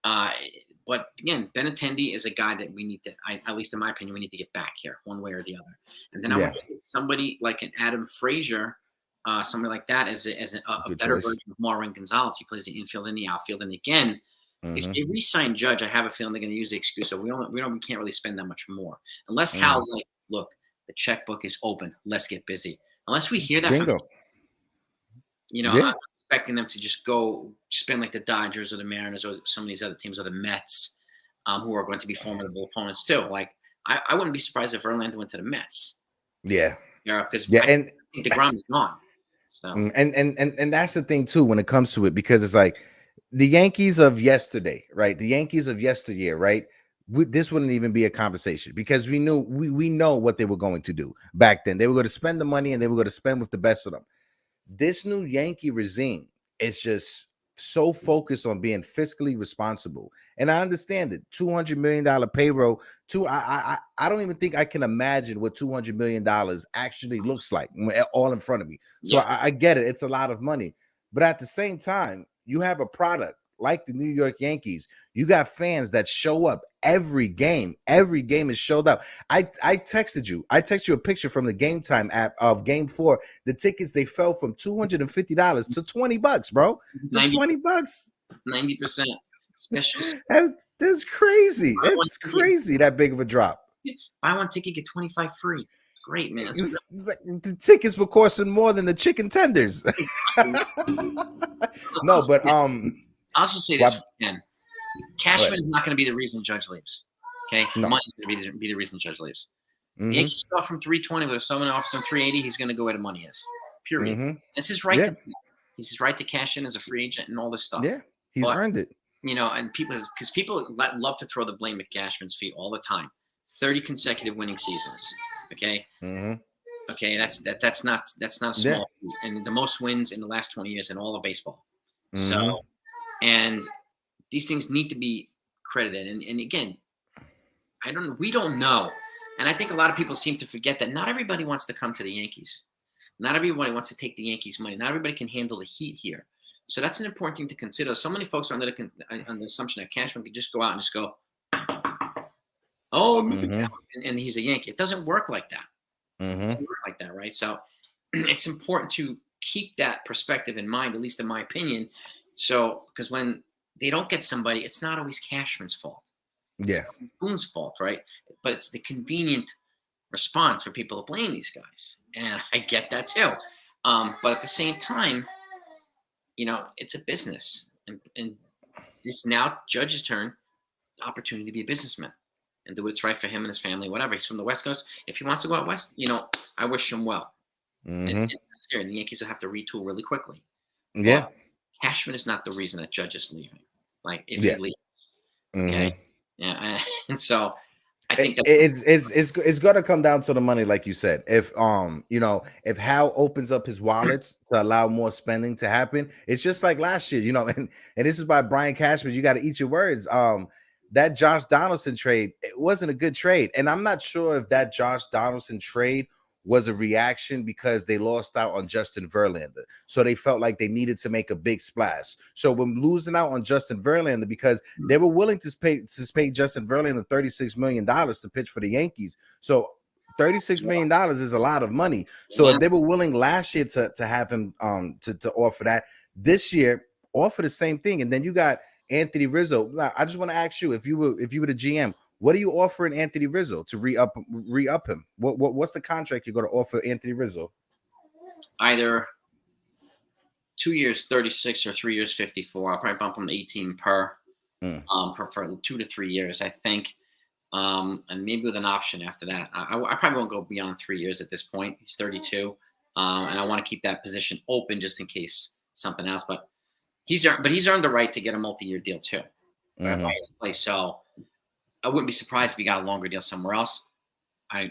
but again, Benintendi is a guy that we need to, at least in my opinion, we need to get back here one way or the other. And then I want somebody like an Adam Frazier, somebody like that as a better version of Marwin Gonzalez. He plays the infield and the outfield. And again, if they re-sign Judge, I have a feeling they're going to use the excuse that we can't really spend that much more. Unless Hal's like, look, the checkbook is open. Let's get busy. Unless we hear that from I'm expecting them to just go spend like the Dodgers or the Mariners or some of these other teams or the Mets, who are going to be formidable opponents too. Like, I wouldn't be surprised if Verlander went to the Mets. Yeah. Because I think DeGrom is gone. So and that's the thing too when it comes to it, because it's like, the Yankees of yesterday, right? The Yankees of yesteryear, right? This wouldn't even be a conversation because we know what they were going to do back then. They were going to spend the money and they were going to spend with the best of them. This new Yankee regime is just so focused on being fiscally responsible. And I understand it. $200 million payroll. I don't even think I can imagine what $200 million actually looks like all in front of me. So I get it. It's a lot of money. But at the same time, you have a product like the New York Yankees. You got fans that show up every game. Every game is showed up. I texted you. I texted you a picture from the Game Time app of Game 4. The tickets, they fell from $250 to $20, bro. To $20. 90%. Especially that's crazy. It's crazy that big of a drop. Buy one ticket, get 25 free. Great, man. The tickets were costing more than the chicken tenders. No, but I'll just say this again. Cashman is not going to be the reason Judge leaves. Okay, money is going to be the reason Judge leaves. The Yankees go from 320, but if someone offers him 380, he's going to go where the money is. Period. It's his right. He's his right to cash in as a free agent and all this stuff. Yeah, he's earned it. And people love to throw the blame at Cashman's feet all the time. 30 consecutive winning seasons. Okay. Okay, that's not a small feat. And the most wins in the last 20 years in all of baseball. So, and these things need to be credited. And again, we don't know. And I think a lot of people seem to forget that not everybody wants to come to the Yankees. Not everybody wants to take the Yankees' money. Not everybody can handle the heat here. So that's an important thing to consider. So many folks are under the assumption that Cashman could just go out and just go, oh, look at that, and he's a Yankee. It doesn't work like that. It doesn't work like that, right? So it's important to keep that perspective in mind, at least in my opinion. So, because when they don't get somebody, it's not always Cashman's fault. It's Boone's fault, right? But it's the convenient response for people to blame these guys, and I get that too. But at the same time, it's a business, and this now Judge's turn, opportunity to be a businessman and do what's right for him and his family, whatever. He's from the West Coast. If he wants to go out west, I wish him well. It's scary. The Yankees will have to retool really quickly. Yeah. But Cashman is not the reason that Judge is leaving. Like, if he leaves, okay, and so I think it's gonna come down to the money, like you said. If if Hal opens up his wallets to allow more spending to happen, it's just like last year, and this is by Brian Cashman. You got to eat your words. That Josh Donaldson trade, it wasn't a good trade, and I'm not sure if that Josh Donaldson trade was a reaction because they lost out on Justin Verlander. So they felt like they needed to make a big splash. So when losing out on Justin Verlander, because they were willing to pay Justin Verlander $36 million to pitch for the Yankees. So $36 million is a lot of money. So if they were willing last year to have him to offer that, this year offer the same thing. And then you got Anthony Rizzo. Now, I just want to ask you, if you were the GM, what are you offering Anthony Rizzo to re-up him? What's the contract you're going to offer Anthony Rizzo? Either 2 years 36 or 3 years 54. I'll probably bump him to 18 per for 2 to 3 years, I think, and maybe with an option after that. I probably won't go beyond 3 years at this point. He's 32, and I want to keep that position open just in case something else. But he's earned the right to get a multi-year deal too. So I wouldn't be surprised if he got a longer deal somewhere else. You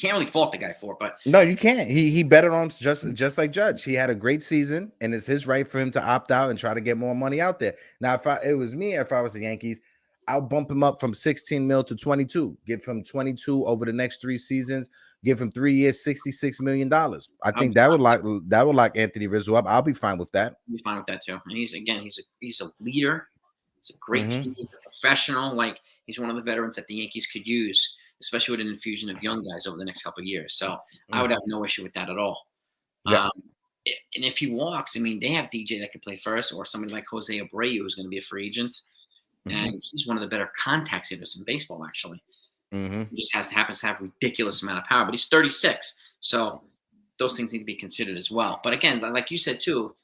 can't really fault the guy for it, but no, you can't. He betted on just like Judge. He had a great season, and it's his right for him to opt out and try to get more money out there. Now, if I was the Yankees, I'll bump him up from 16 mil to 22. Give him 22 over the next 3 seasons. Give him 3 years, $66 million. I think that would lock Anthony Rizzo up. I'll be fine with that. I'll be fine with that too. And he's a leader. He's a great team. He's a professional. Like, he's one of the veterans that the Yankees could use, especially with an infusion of young guys over the next couple of years. So I would have no issue with that at all. And if he walks, I mean, they have DJ that could play first, or somebody like Jose Abreu, who's going to be a free agent. And he's one of the better contact hitters in baseball, actually. He just happens to have a ridiculous amount of power, but he's 36. So those things need to be considered as well. But again, like you said too,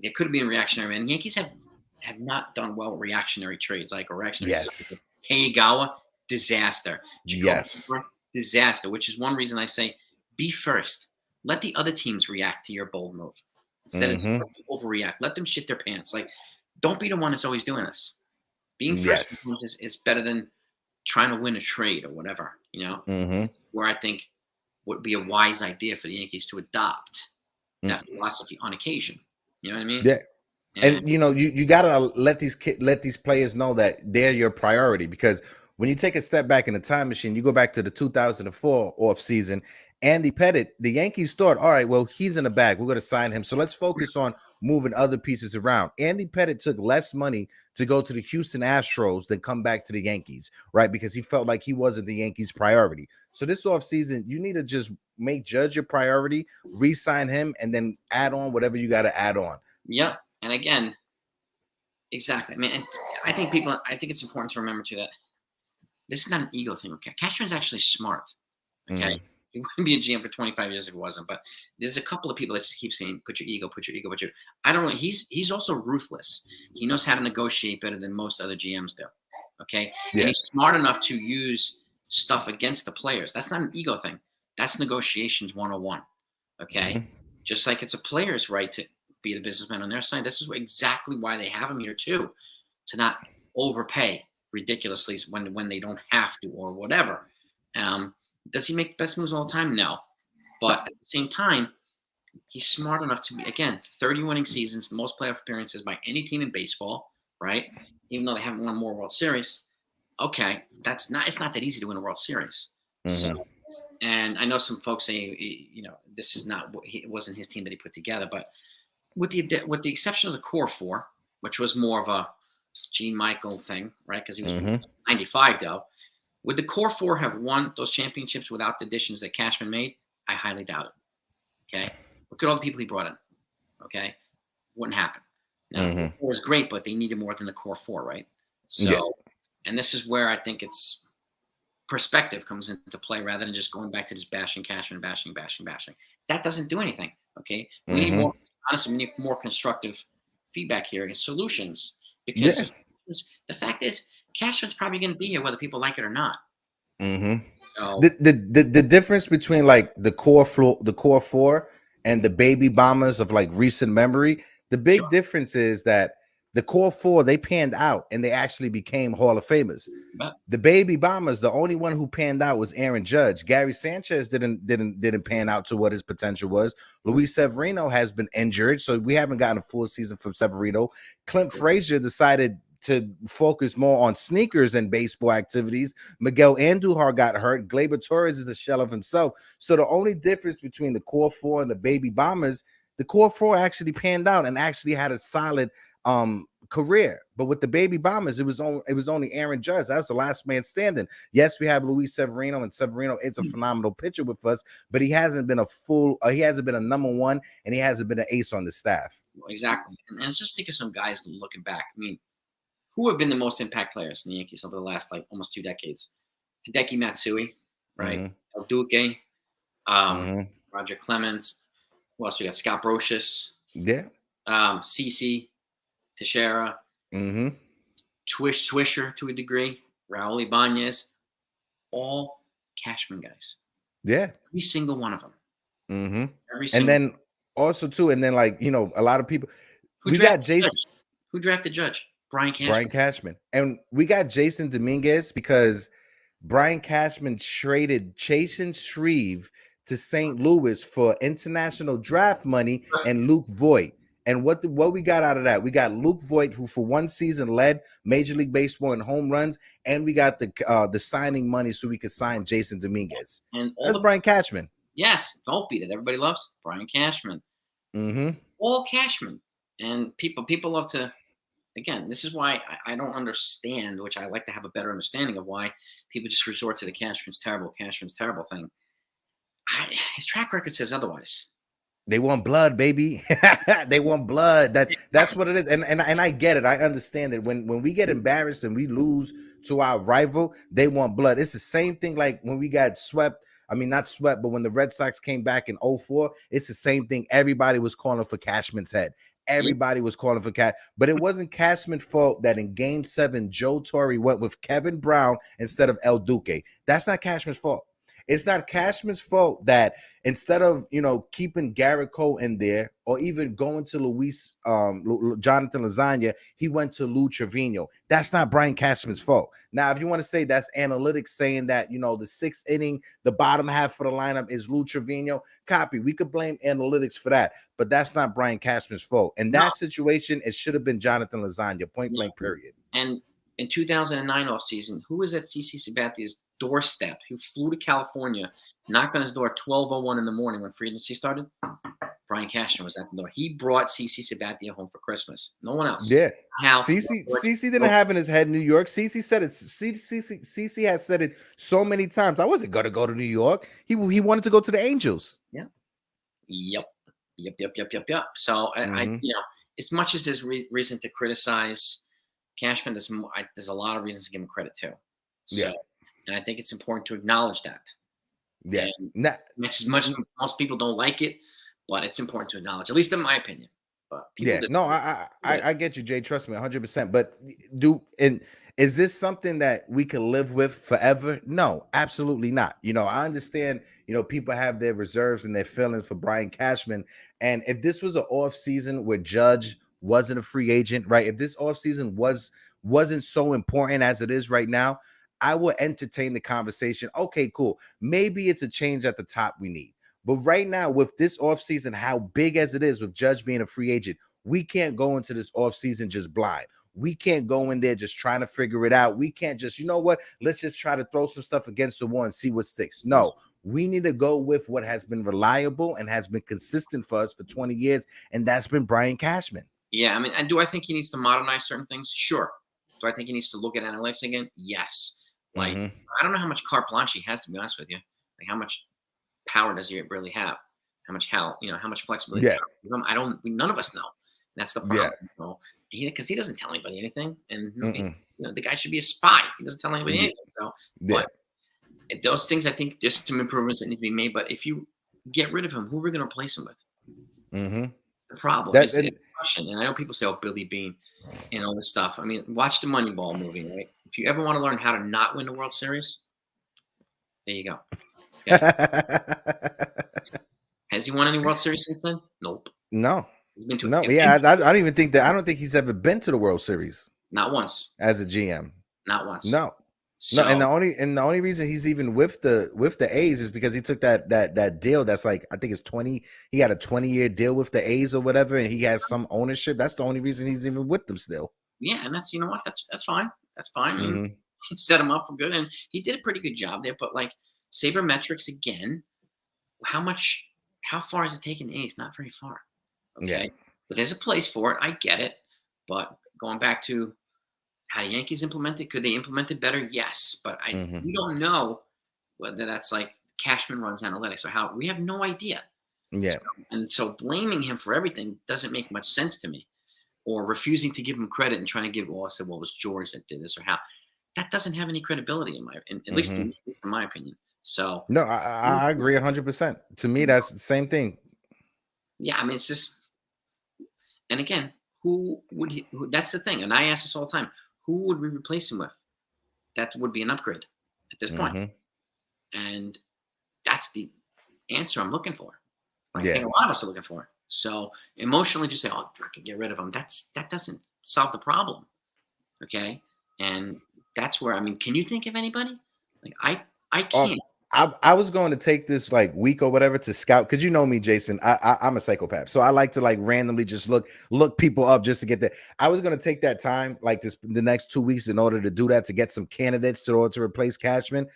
it could be a reactionary. And Yankees have not done well with reactionary trades, like a reactionary. Yes. Heigawa, disaster. Yes. Disaster, which is one reason I say be first. Let the other teams react to your bold move instead of overreact. Let them shit their pants. Like, don't be the one that's always doing this. Being first is better than trying to win a trade or whatever, where I think would be a wise idea for the Yankees to adopt that philosophy on occasion. You know what I mean? Yeah. And you gotta let these players know that they're your priority, because when you take a step back in the time machine, you go back to the 2004 offseason. Andy Pettitte, the Yankees thought, all right, well, he's in the bag. We're going to sign him. So let's focus on moving other pieces around. Andy Pettitte took less money to go to the Houston Astros than come back to the Yankees, right? Because he felt like he wasn't the Yankees' priority. So this offseason, you need to just make Judge your priority, re-sign him, and then add on whatever you got to add on. Yep. And again, exactly. I mean, I think it's important to remember too that this is not an ego thing. Okay, Cashman's actually smart. Okay, he wouldn't be a GM for 25 years if it wasn't. But there's a couple of people that just keep saying, "Put your ego, put your ego, put your." I don't know. He's also ruthless. He knows how to negotiate better than most other GMs do. Okay, and he's smart enough to use stuff against the players. That's not an ego thing. That's negotiations 101. Okay, just like it's a player's right to be the businessman on their side. This is exactly why they have him here too, to not overpay ridiculously when they don't have to or whatever. Does he make best moves all the time? No. But at the same time, he's smart enough to be, again, 30 winning seasons, the most playoff appearances by any team in baseball, right? Even though they haven't won more World Series. Okay, it's not that easy to win a World Series. So And I know some folks say, this is not it wasn't his team that he put together, but with the exception of the core four, which was more of a Gene Michael thing, right? Because he was 95 though. Would the core four have won those championships without the additions that Cashman made? I highly doubt it. Okay, look at all the people he brought in. Okay, wouldn't happen. Now, the core four is great, but they needed more than the core four, right? So, and this is where I think it's perspective comes into play rather than just going back to just bashing Cashman, bashing. That doesn't do anything. Okay, we need more. Honestly, we need more constructive feedback here and solutions because the fact is Cashman's probably going to be here whether people like it or not. So, the difference between like the core four and the baby bombers of like recent memory, the big difference is that the core four, they panned out and they actually became Hall of Famers. The baby bombers, the only one who panned out was Aaron Judge. Gary Sanchez didn't pan out to what his potential was. Luis Severino has been injured, so we haven't gotten a full season from Severino. Clint Frazier decided to focus more on sneakers and baseball activities. Miguel Andujar got hurt. Gleyber Torres is a shell of himself. So the only difference between the core four and the baby bombers, the core four actually panned out and actually had a solid career. But with the baby bombers, it was only Aaron Judge. That was the last man standing. Yes, we have Luis Severino, and Severino is a phenomenal pitcher with us, but he hasn't been he hasn't been a number one, and he hasn't been an ace on the staff. Exactly. And it's just think of some guys looking back. I mean, who have been the most impact players in the Yankees over the last like almost 2 decades? Hideki Matsui, right? El Duque, Roger Clemens. Who else? We got Scott Brocious. CeCe, Teixeira, Swisher to a degree, Raul Ibanez, all Cashman guys. Yeah. Every single one of them. Every single. And then also too, and then like, a lot of people. We got Jason. Who drafted Judge? Brian Cashman. And we got Jason Dominguez because Brian Cashman traded Chasen Shreve to St. Louis for international draft money and Luke Voigt. And what we got out of that? We got Luke Voigt, who for one season led Major League Baseball in home runs, and we got the signing money so we could sign Jason Dominguez. And that's Brian Cashman. Yes, don't beat it. Everybody loves Brian Cashman. All Cashman. And people love to. Again, this is why I don't understand, which I like to have a better understanding of why people just resort to the Cashman's terrible thing. His track record says otherwise. They want blood, baby. They want blood. That's what it is. And I get it. I understand it. When we get embarrassed and we lose to our rival, they want blood. It's the same thing like when we got swept. I mean, not swept, but when the Red Sox came back in 2004, it's the same thing. Everybody was calling for Cashman's head. Everybody was calling for Cash, but it wasn't Cashman's fault that in Game 7, Joe Torre went with Kevin Brown instead of El Duque. That's not Cashman's fault. It's not Cashman's fault that instead of, keeping Garrett Cole in there or even going to Jonathan Lasagna, he went to Lou Trevino. That's not Brian Cashman's fault. Now, if you want to say that's analytics saying that, the sixth inning, the bottom half of the lineup is Lou Trevino, copy. We could blame analytics for that, but that's not Brian Cashman's fault. In that situation, it should have been Jonathan Lasagna, point blank, period. And in 2009 offseason, who was at CC Sabathia's doorstep? Who flew to California, knocked on his door at 12:01 in the morning when free agency started? Brian Cashman was at the door. He brought CC Sabathia home for Christmas. No one else. Yeah. CC didn't have in his head New York. CC said it. CC has said it so many times. I wasn't going to go to New York. He wanted to go to the Angels. Yeah. Yep. So I as much as there's reason to criticize Cashman, there's a lot of reasons to give him credit too. So, and I think it's important to acknowledge that. Yeah. As much most people don't like it, but it's important to acknowledge, at least in my opinion. But I get you, Jay. Trust me, 100%. But is this something that we can live with forever? No, absolutely not. I understand. People have their reserves and their feelings for Brian Cashman, and if this was an off season where Judge wasn't a free agent, right? If this offseason wasn't so important as it is right now, I would entertain the conversation. Okay, cool. Maybe it's a change at the top we need. But right now, with this offseason, how big as it is with Judge being a free agent, we can't go into this offseason just blind. We can't go in there just trying to figure it out. We can't just, let's just try to throw some stuff against the wall and see what sticks. No, We need to go with what has been reliable and has been consistent for us for 20 years, and that's been Brian Cashman. Yeah, I mean, and do I think he needs to modernize certain things? Sure. Do I think he needs to look at analytics again? Yes. Like, I don't know how much carte blanche he has, to be honest with you. Like, how much power does he really have? How much flexibility? Yeah. None of us know. That's the problem. Because he doesn't tell anybody anything, and the guy should be a spy. He doesn't tell anybody anything. So, but those things, I think, there's some improvements that need to be made. But if you get rid of him, who are we going to replace him with? The problem. It's the question. And I know people say, "Oh, Billy Bean," and all this stuff. I mean, watch the Moneyball movie, right? If you ever want to learn how to not win the World Series, there you go. Okay. Has he won any World Series since then? Nope. No. He's been to no. Yeah, I don't even think that. I don't think he's ever been to the World Series. Not once. As a GM. Not once. No. So, no, and the only reason he's even with the A's is because he took that deal that's like, I think it's 20. He had a 20-year deal with the A's or whatever, and he has some ownership. That's the only reason he's even with them still. Yeah, and that's, you know what, that's fine. That's fine. He set him up for good, and he did a pretty good job there. But like sabermetrics again, how far is it taking the A's? Not very far. Okay, but there's a place for it. I get it, but going back to how the Yankees implement it, could they implement it better? Yes, but we don't know whether that's like Cashman runs analytics or how. We have no idea. Yeah, so blaming him for everything doesn't make much sense to me, or refusing to give him credit and trying to give. Well, I said, well, it was George that did this, or how. That doesn't have any credibility at least in my opinion. So no, I agree 100%. To me, that's the same thing. Yeah, I mean, it's just, and again, that's the thing, and I ask this all the time. Who would we replace him with? That would be an upgrade at this point. And that's the answer I'm looking for. I think a lot of us are looking for. So emotionally, just say, "Oh, I can get rid of him." That doesn't solve the problem. Okay, and that's where, I mean, can you think of anybody? Like I can't. I was going to take this like week or whatever to scout, because you know me, Jason. I'm a psychopath, so I like to like randomly just look people up just to get that. I was going to take that time, like the next 2 weeks, in order to do that, to get some candidates to replace Cashman.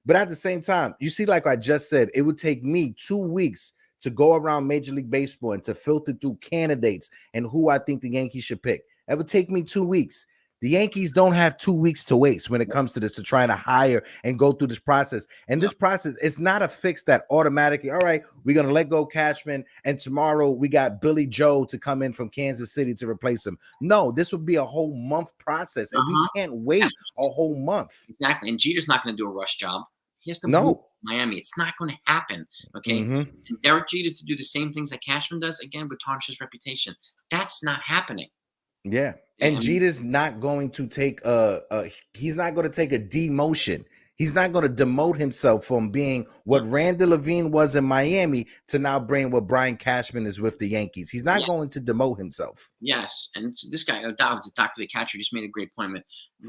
But at the same time, you see, like I just said, it would take me 2 weeks to go around Major League Baseball and to filter through candidates and who I think the Yankees should pick. That would take me 2 weeks. The Yankees don't have 2 weeks to waste when it comes to this, to try to hire and go through this process. And this process, it's not a fix that automatically, all right, we're going to let go Cashman, and tomorrow we got Billy Joe to come in from Kansas City to replace him. No, this would be a whole month process, and we can't wait a whole month. Exactly. And Jeter's not going to do a rush job. He has to move to Miami. It's not going to happen. Okay. And Derek Jeter to do the same things that Cashman does, again, would tarnish his reputation. That's not happening. Yeah. And Jeter's not going to take he's not going to take a demotion. He's not going to demote himself from being what Randall Levine was in Miami to now bring what Brian Cashman is with the Yankees. He's not going to demote himself. Yes. And this guy, Dr. the Catcher, just made a great point.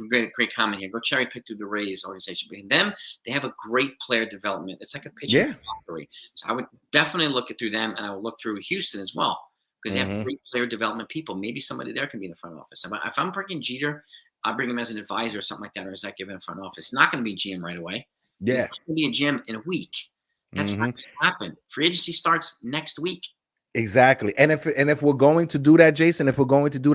Great comment here. Go cherry pick through the Rays organization. But them, they have a great player development. It's like a pitching factory. So I would definitely look it through them, and I would look through Houston as well, because they have great player development people. Maybe somebody there can be in the front office. If I'm bringing Jeter, I'll bring him as an advisor or something like that, or executive in the front office. It's not going to be GM right away. Yeah. It's not going to be a GM in a week. That's not going to happen. Free agency starts next week. Exactly. And if we're going to do that, Jason, we're going to do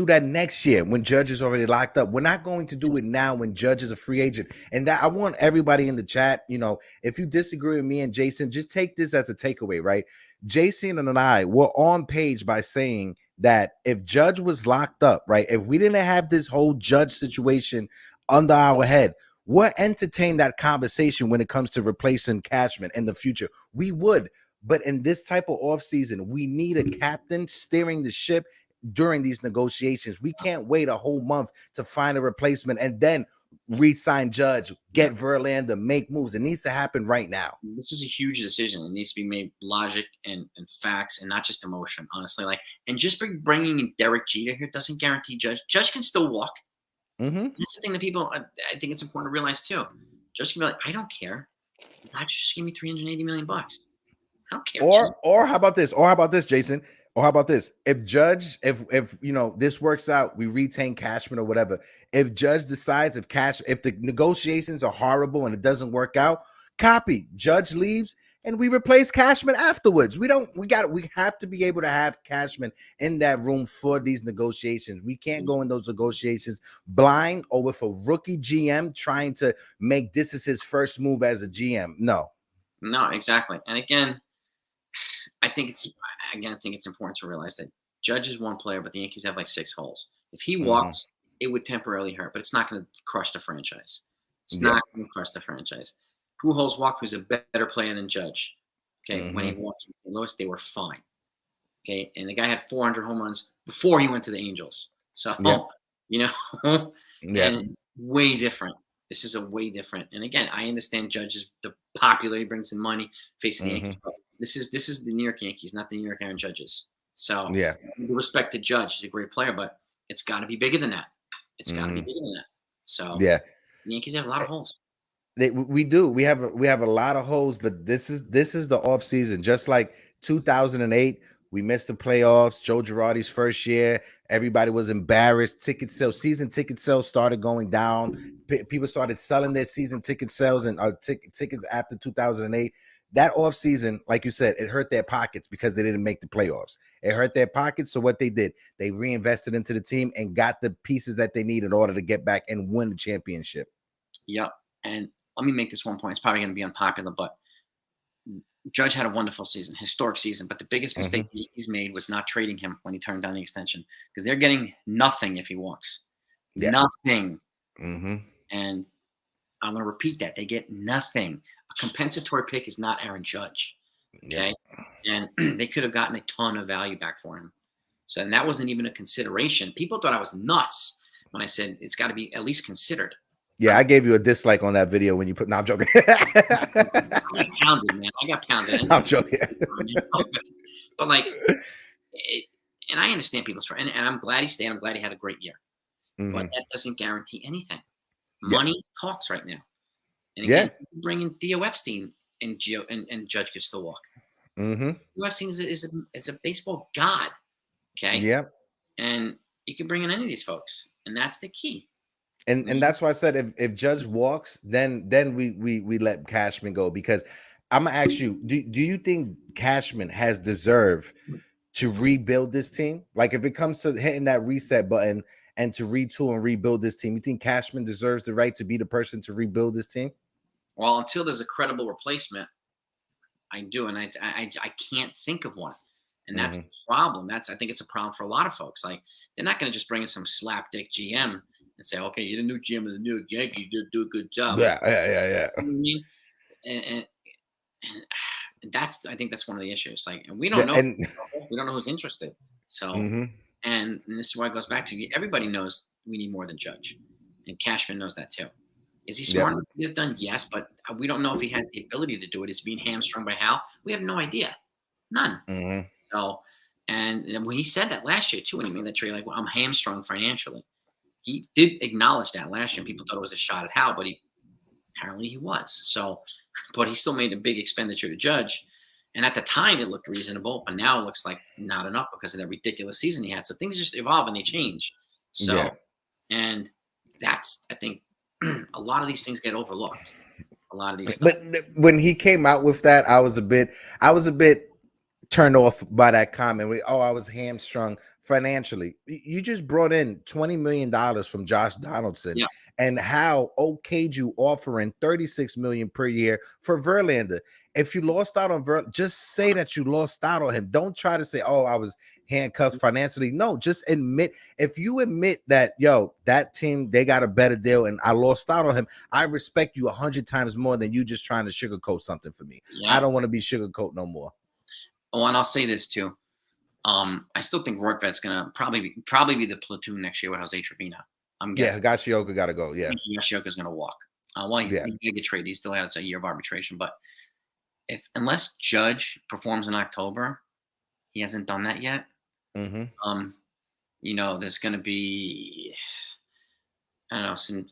that next year when Judge is already locked up. We're not going to do it now when Judge is a free agent. And that, I want everybody in the chat, if you disagree with me and Jason, just take this as a takeaway, right? Jason and I were on page by saying that if Judge was locked up, right, if we didn't have this whole Judge situation under our head, we'll entertain that conversation when it comes to replacing Cashman in the future. We would. But in this type of offseason, we need a captain steering the ship during these negotiations. We can't wait a whole month to find a replacement and then re-sign Judge, get Verlander, make moves. It needs to happen right now. This is a huge decision. It needs to be made logic and facts, and not just emotion, honestly. And just bringing in Derek Jeter here doesn't guarantee Judge. Judge can still walk. That's the thing that people, I think it's important to realize too. Judge can be like, I don't care. Just give me $380 million. I don't care. Or how about this, Jason? Or how about this? If Judge, if this works out, we retain Cashman or whatever. If Judge decides if the negotiations are horrible and it doesn't work out, Copy. Judge leaves, and we replace Cashman afterwards. We have to be able to have Cashman in that room for these negotiations. We can't go in those negotiations blind or with a rookie GM trying to make this is his first move as a GM. No, exactly. And again, I think it's important to realize that Judge is one player, but the Yankees have like 6 holes. If he walks, it would temporarily hurt, but it's not going to crush the franchise. It's not going to crush the franchise. Pujols walked, who's a better player than Judge. Okay, when he walked in St. Louis, they were fine. Okay, and the guy had 400 home runs before he went to the Angels. So, and way different. This is a way different. And again, I understand Judge is the popular, he brings in money, facing the Yankees. But this is the New York Yankees, not the New York Aaron Judges. So, with respect to Judge, he's a great player, but it's got to be bigger than that. It's got to be bigger than that. So, the Yankees have a lot of holes. We do. We have a lot of holes, but this is the offseason. Just like 2008, we missed the playoffs. Joe Girardi's first year, everybody was embarrassed. Season ticket sales started going down. People started selling their season ticket sales and tickets after 2008. That offseason, like you said, it hurt their pockets because they didn't make the playoffs. It hurt their pockets. So what they did, they reinvested into the team and got the pieces that they need in order to get back and win the championship. Yep. And let me make this one point. It's probably going to be unpopular, but Judge had a wonderful season, historic season. But the biggest mistake he's made was not trading him when he turned down the extension, because they're getting nothing if he walks. Nothing. And I'm going to repeat that. They get nothing. A compensatory pick is not Aaron Judge. Okay. And they could have gotten a ton of value back for him. So, and that wasn't even a consideration. People thought I was nuts when I said it's got to be at least considered. Yeah, I gave you a dislike on that video when you put. No, I'm joking. I got pounded, man. I got pounded. I'm joking. But and I understand people's and I'm glad he stayed. I'm glad he had a great year. But that doesn't guarantee anything. Money talks right now. And again, bring in Theo Epstein and Judge could still walk. Theo Epstein is a baseball god. Okay. Yep. And you can bring in any of these folks, and that's the key. And that's why I said if Judge walks, then we let Cashman go, because I'm gonna ask you, do you think Cashman has deserve to rebuild this team? Like if it comes to hitting that reset button and to retool and rebuild this team, you think Cashman deserves the right to be the person to rebuild this team? Well, until there's a credible replacement, I do, and I can't think of one. And that's the problem. I think it's a problem for a lot of folks. Like they're not going to just bring in some slapdick GM and say, "Okay, you're the new GM of the New York Yankees. You do a good job." Yeah. You know what I mean? And I think that's one of the issues. Like, and we don't know. We don't know who's interested. So, and this is why it goes back to everybody knows we need more than Judge, and Cashman knows that too. Is he smart enough to get it done? Yes, but we don't know if he has the ability to do it. Is he being hamstrung by Hal? We have no idea. None. So, and when he said that last year too, when he made that trade, like, well, I'm hamstrung financially. He did acknowledge that last year. People thought it was a shot at Hal, but apparently he was. So, but he still made a big expenditure to Judge. And at the time, it looked reasonable, but now it looks like not enough because of that ridiculous season he had. So things just evolve and they change. So, and that's, I think, a lot of these things get overlooked. A lot of these stuff. But when he came out with that, I was a bit turned off by that comment. I was hamstrung financially. You just brought in $20 million from Josh Donaldson, and Hal okayed you offering $36 million per year for Verlander. If you lost out on just say that you lost out on him. Don't try to say, "Oh, I was handcuffed financially." No, just admit. If you admit that, that team, they got a better deal and I lost out on him, I respect you 100 times more than you just trying to sugarcoat something for me. I don't want to be sugarcoat no more. Oh, and I'll say this too. I still think Rortved's gonna probably be the platoon next year with Jose Trevino. I'm guessing. Yeah, Higashioka got to go. Yeah, Higashioka's gonna walk. He's gonna get traded. He still has a year of arbitration, but unless Judge performs in October, he hasn't done that yet. There's going to be, I don't know, some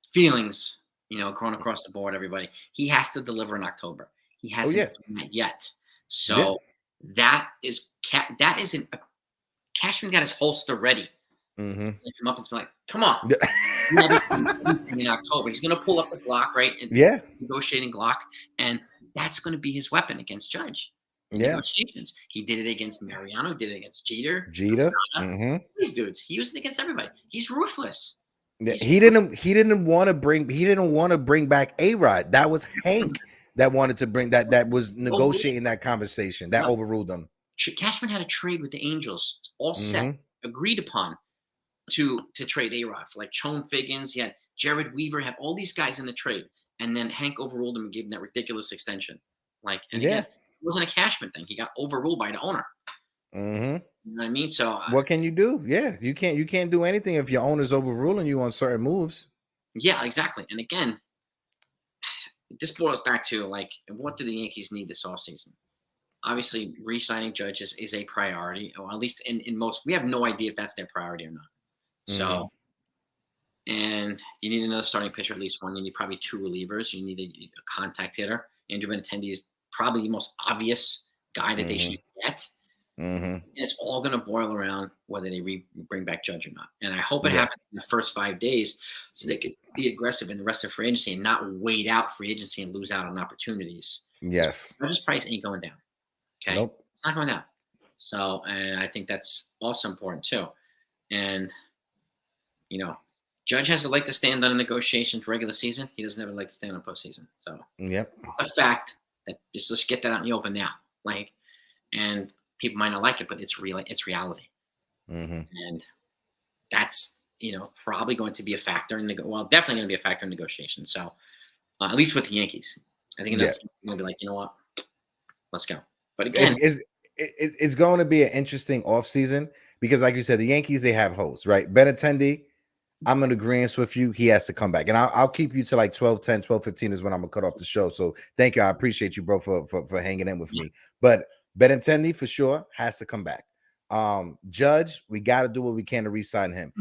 feelings, going across the board. Everybody, he has to deliver in October. He hasn't done that yet. So that is Cashman got his holster ready. Come up and be like, "Come on, in October. He's going to pull up the Glock, right? And Yeah. negotiating Glock, and that's going to be his weapon against Judge. In Yeah. negotiations. He did it against Mariano, did it against Jeter. These dudes. He used it against everybody. He's ruthless. Yeah, he didn't want to bring back A-Rod. That was Hank that wanted to bring that was negotiating that conversation that overruled them. Cashman had a trade with the Angels, all set, agreed upon to trade A-Rod for like Chone Figgins. He had Jared Weaver, had all these guys in the trade, and then Hank overruled him and gave him that ridiculous extension. Again, it wasn't a Cashman thing. He got overruled by the owner. You know what I mean? So what can you do? Yeah, you can't do anything if your owner's overruling you on certain moves. Yeah, exactly. And again, this boils back to like, what do the Yankees need this offseason? Obviously, re-signing Judge is a priority, or at least in most. We have no idea if that's their priority or not. So, and you need another starting pitcher, at least one. You need probably 2 relievers. You need a contact hitter. Andrew Benintendi is probably the most obvious guy that they should get. And it's all going to boil around whether they bring back Judge or not. And I hope it happens in the first 5 days so they could be aggressive in the rest of free agency and not wait out free agency and lose out on opportunities. Yes. So Judge's price ain't going down. Okay. Nope. It's not going down. So, and I think that's also important too. And, you know, Judge has to like to stand on negotiations regular season. He doesn't ever like to stand on postseason. So, it's a fact that let's get that out in the open now. And people might not like it, but it's reality. And that's, probably going to be a factor in definitely going to be a factor in negotiations. So, at least with the Yankees, I think that's going to be like, you know what, let's go. But again, it's going to be an interesting offseason because, like you said, the Yankees, they have hosts, right? Benintendi, I'm in agreement with you. He has to come back. And I'll keep you to like 12:10, 12:15 is when I'm going to cut off the show. So thank you. I appreciate you, bro, for hanging in with me. But Benintendi, for sure, has to come back. Judge, we got to do what we can to re-sign him.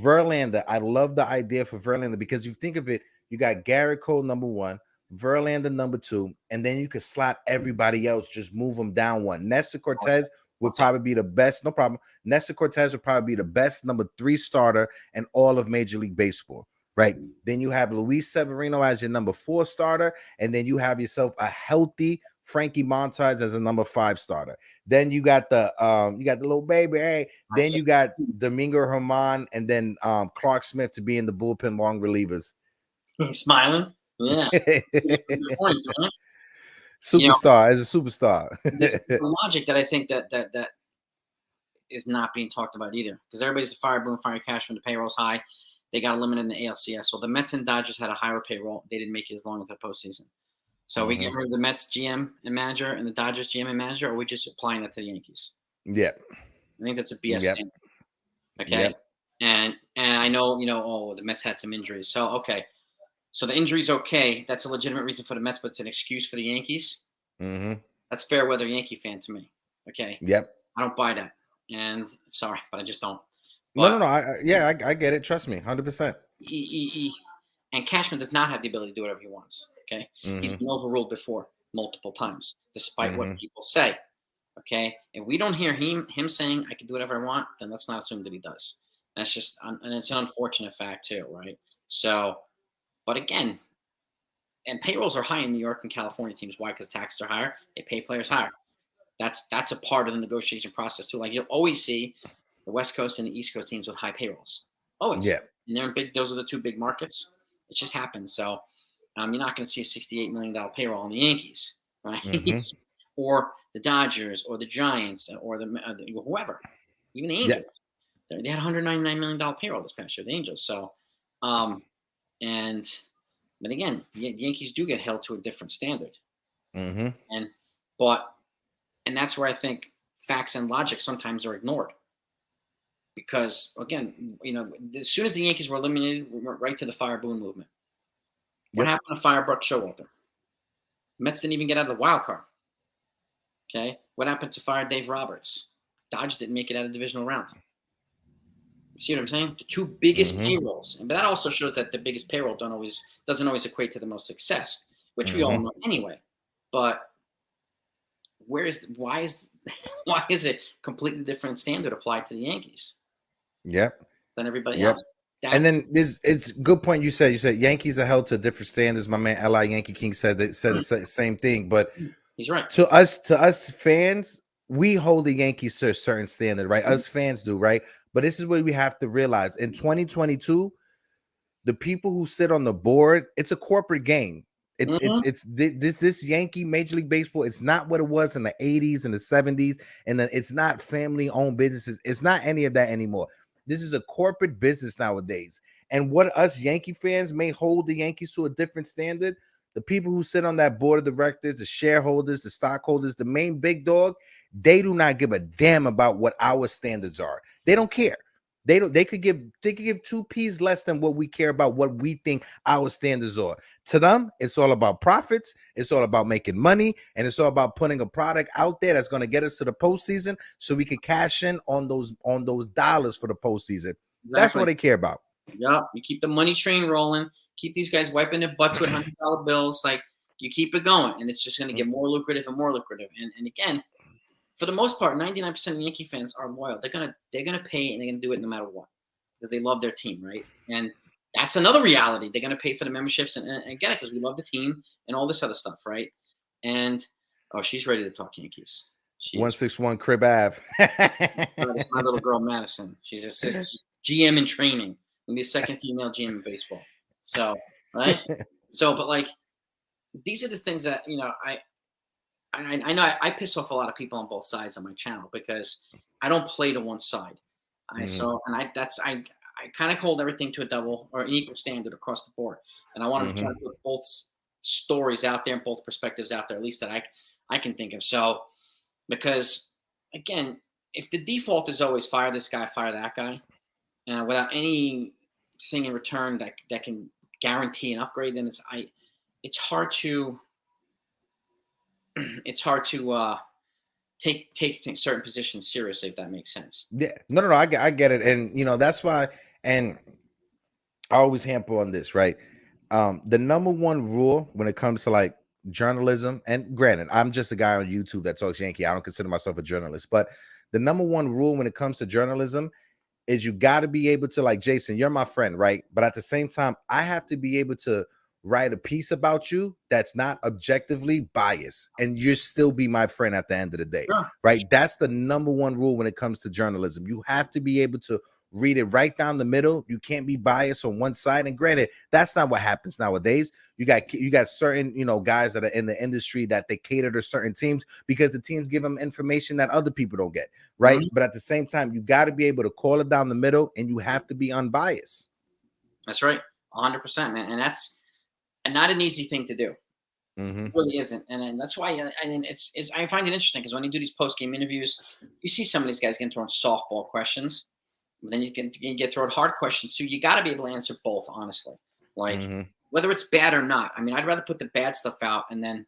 Verlander, I love the idea for Verlander because you think of it, you got Garrett Cole, number 1, Verlander, number 2, and then you could slot everybody else, just move them down 1. Nestor Cortez would probably be the best. No problem. Nestor Cortez would probably be the best number 3 starter in all of Major League Baseball, right? Then you have Luis Severino as your number 4 starter, and then you have yourself a healthy Frankie Montas as a number 5 starter. Then you got the little baby, hey. Then you got Domingo Germán, and then Clark Smith to be in the bullpen long relievers. He's smiling. Yeah. Superstar as a superstar. The logic that I think that is not being talked about either, because everybody's fire Boone, fire Cashman. The payroll's high. They got eliminated in the ALCS. Well, the Mets and Dodgers had a higher payroll. They didn't make it as long as the postseason. So we get rid of the Mets GM and manager and the Dodgers GM and manager, or are we just applying that to the Yankees? Yeah. I think that's a BS standard. Okay. And I know, the Mets had some injuries. So, okay. So the injury's okay. That's a legitimate reason for the Mets, but it's an excuse for the Yankees. That's fair weather Yankee fan to me. Okay. Yep. I don't buy that. And sorry, but I just don't. But, no. I get it. Trust me, 100%. And Cashman does not have the ability to do whatever he wants. Okay. He's been overruled before multiple times, despite what people say. Okay. If we don't hear him saying I can do whatever I want, then let's not assume that he does. That's just, and it's an unfortunate fact too, right? So, but again, and payrolls are high in New York and California teams. Why? Because taxes are higher. They pay players higher. That's a part of the negotiation process too. Like you'll always see the West Coast and the East Coast teams with high payrolls. Always. Yeah. And they're in big. Those are the 2 big markets. It just happens. So you're not going to see a $68 million payroll on the Yankees, right? Or the Dodgers, or the Giants, or the whoever, even the Angels. Yeah. They had $199 million payroll this past year. The Angels. So, but again, the Yankees do get held to a different standard. And that's where I think facts and logic sometimes are ignored. Because again, as soon as the Yankees were eliminated, we went right to the Fire Boone movement. What happened to Fire Buck Showalter? Mets didn't even get out of the wild card. Okay, what happened to Fire Dave Roberts? Dodgers didn't make it out of the divisional round. You see what I'm saying? The 2 biggest payrolls, but that also shows that the biggest payroll doesn't always equate to the most success, which we all know anyway. But why is a completely different standard applied to the Yankees? Yep. Than everybody else. And then it's a good point you said. You said Yankees are held to different standards. My man Li Yankee King said the same thing. But he's right. To us fans, we hold the Yankees to a certain standard, right? Us fans do, right? But this is what we have to realize. In 2022, the people who sit on the board, it's a corporate game. It's this Yankee Major League Baseball. It's not what it was in the 80s and the 70s, and it's not family-owned businesses. It's not any of that anymore. This is a corporate business nowadays. And what us Yankee fans may hold the Yankees to a different standard, the people who sit on that board of directors, the shareholders, the stockholders, the main big dog, they do not give a damn about what our standards are. They don't care. They could give 2 P's less than what we care about, what we think our standards are. To them, it's all about profits, it's all about making money, and it's all about putting a product out there that's going to get us to the postseason so we can cash in on those dollars for the postseason. Exactly. That's what they care about. Yeah, you keep the money train rolling, keep these guys wiping their butts with $100 bills, like you keep it going, and it's just going to get more lucrative and more lucrative. And again, for the most part, 99% of Yankee fans are loyal. They're gonna pay, and they're gonna do it no matter what, because they love their team, right? And that's another reality. They're gonna pay for the memberships and get it because we love the team and all this other stuff, right? And she's ready to talk Yankees. 161 Crib Ave. My little girl Madison. She's assistant GM in training. And the second female GM in baseball. So right. But like, these are the things that I know I piss off a lot of people on both sides on my channel because I don't play to one side. I kind of hold everything to a double or an equal standard across the board, and I want to try to put both stories out there and both perspectives out there, at least that I can think of. So, because again, if the default is always fire this guy, fire that guy, without anything in return that can guarantee an upgrade, then it's hard to. It's hard to take certain positions seriously, if that makes sense. Yeah, no, I get it, and that's why. And I always hamper on this, right? The number one rule when it comes to like journalism, and granted, I'm just a guy on YouTube that talks Yankee. I don't consider myself a journalist, but the number one rule when it comes to journalism is you got to be able to, like, Jason, you're my friend, right? But at the same time, I have to be able to write a piece about you that's not objectively biased, and you still be my friend at the end of the day, right? That's the number one rule when it comes to journalism. You have to be able to read it right down the middle. You can't be biased on one side. And granted, that's not what happens nowadays. You got certain guys that are in the industry that they cater to certain teams because the teams give them information that other people don't get, right? But at the same time, you got to be able to call it down the middle, and you have to be unbiased. That's right, 100%, man. And that's not an easy thing to do. It really isn't. And that's why I find it interesting because when you do these post-game interviews, you see some of these guys getting thrown softball questions, but then you get thrown hard questions too. You got to be able to answer both, honestly. Like whether it's bad or not. I mean, I'd rather put the bad stuff out and then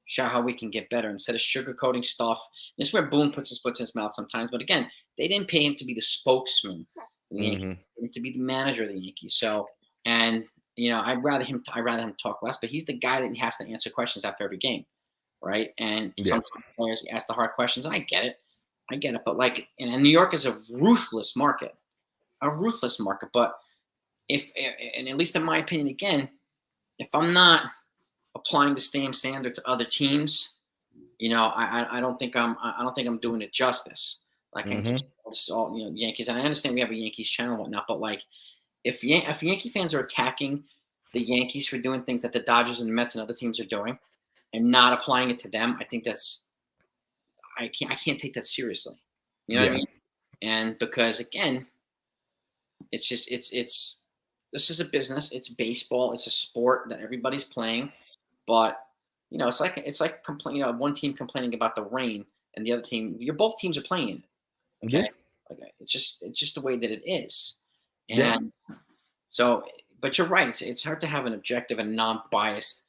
show how we can get better instead of sugarcoating stuff. This is where Boone puts his foot in his mouth sometimes. But again, they didn't pay him to be the spokesman of the Yankees, to be the manager of the Yankees. So, and I'd rather him talk less, but he's the guy that has to answer questions after every game, right? And sometimes players ask the hard questions, and I get it. But like, and New York is a ruthless market. But and at least in my opinion, again, if I'm not applying the same standard to other teams, I don't think I'm doing it justice. Like Yankees, and I understand we have a Yankees channel and whatnot, but like, if Yankee fans are attacking the Yankees for doing things that the Dodgers and the Mets and other teams are doing and not applying it to them, I think I can't take that seriously. You know what I mean? And because again, it's just this is a business. It's baseball. It's a sport that everybody's playing. But it's like one team complaining about the rain and the other team. Both teams are playing in it. Okay, it's just the way that it is. And so, but you're right. It's hard to have an objective and non-biased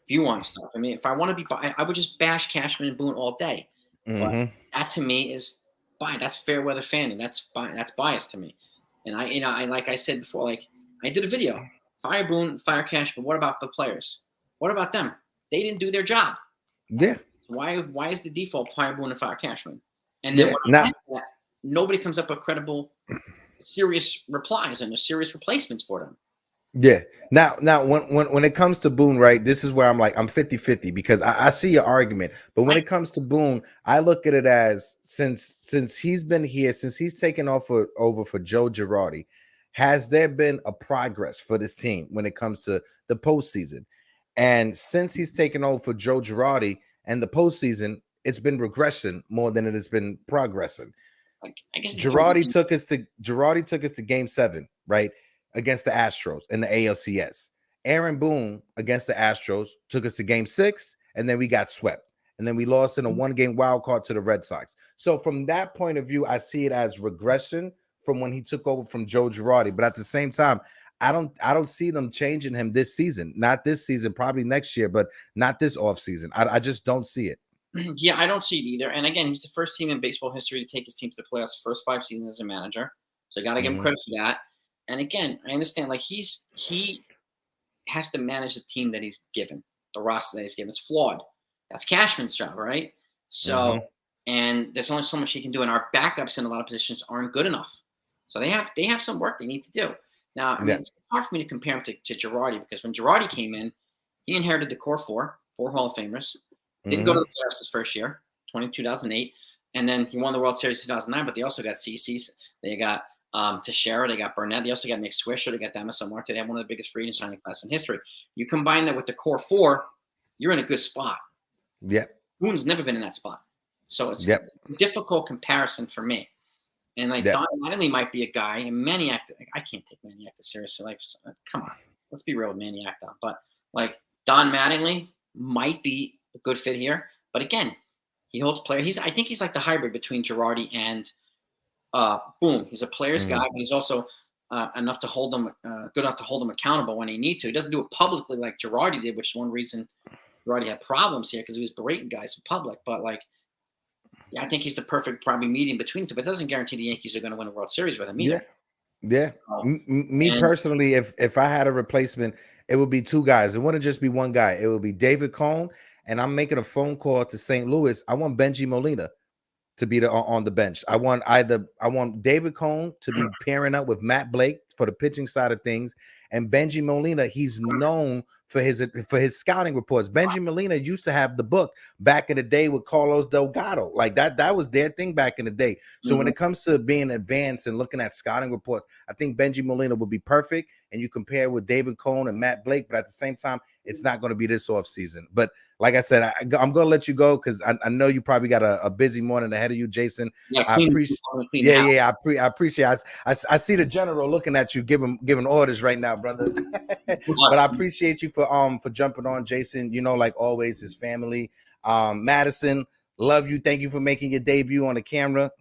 view on stuff. I mean, if I want to be, I would just bash Cashman and Boone all day. But that to me is that's fair weather fanning. That's biased to me. And I like I said before, like I did a video, fire Boone, fire Cashman. What about the players? What about them? They didn't do their job. Yeah. Why is the default fire Boone and fire Cashman? And then nobody comes up with credible serious replies and serious replacements for them. Yeah. Now, when it comes to Boone, right, this is where I'm like, I'm 50-50 because I see your argument. But when it comes to Boone, I look at it as since he's been here, since he's taken over for Joe Girardi, has there been a progress for this team when it comes to the postseason? And since he's taken over for Joe Girardi and the postseason, it's been regression more than it has been progressing. I guess Girardi took us to Game 7, right, against the Astros in the ALCS. Aaron Boone against the Astros took us to Game 6, and then we got swept, and then we lost in a one-game wild card to the Red Sox. So from that point of view, I see it as regression from when he took over from Joe Girardi. But at the same time, I don't see them changing him this season. Not this season, probably next year, but not this offseason. I just don't see it. Yeah, I don't see it either. And again, he's the first team in baseball history to take his team to the playoffs first 5 seasons as a manager. So I got to give him credit for that. And again, I understand like he has to manage the team that he's given, the roster that he's given. It's flawed. That's Cashman's job, right? So and there's only so much he can do, and our backups in a lot of positions aren't good enough. So they have some work they need to do. Now, I mean, it's hard for me to compare him to Girardi because when Girardi came in, he inherited the core four Hall of Famers. Didn't go to the playoffs his first year, 2008, and then he won the World Series 2009. But they also got CC's. They got Teixeira. They got Burnett. They also got Nick Swisher. They got Damaso Marte. They have one of the biggest free agent signing class in history. You combine that with the core four, you're in a good spot. Yeah, Boone's never been in that spot, so it's a difficult comparison for me. And like Don Mattingly might be a guy, and Maniac. I can't take Maniac seriously. Like, come on, let's be real with Maniac though. But like Don Mattingly might be a good fit here, but again, he holds player. I think he's like the hybrid between Girardi and Boone. He's a player's guy, but he's also enough to hold them, good enough to hold them accountable when they need to. He doesn't do it publicly like Girardi did, which is one reason Girardi had problems here because he was berating guys in public. But like, yeah, I think he's the perfect probably medium between the two. But it doesn't guarantee the Yankees are going to win a World Series with him either. Yeah. Me personally, if I had a replacement, it would be 2 guys. It wouldn't just be 1 guy. It would be David Cone, and I'm making a phone call to St. Louis. I want Benji Molina to be on the bench. I want David Cone to be pairing up with Matt Blake for the pitching side of things, and Benji Molina, he's known for his scouting reports. Benji Molina used to have the book back in the day with Carlos Delgado. Like that was their thing back in the day. So when it comes to being advanced and looking at scouting reports, I think Benji Molina would be perfect. And you compare with David Cone and Matt Blake, but at the same time, it's not going to be this offseason. But like I said, I'm going to let you go because I know you probably got a busy morning ahead of you, Jason. I appreciate. I appreciate. I see the general looking at you, giving orders right now, brother. But I appreciate you for jumping on, Jason. You know, like always, his family. Madison, love you. Thank you for making your debut on the camera.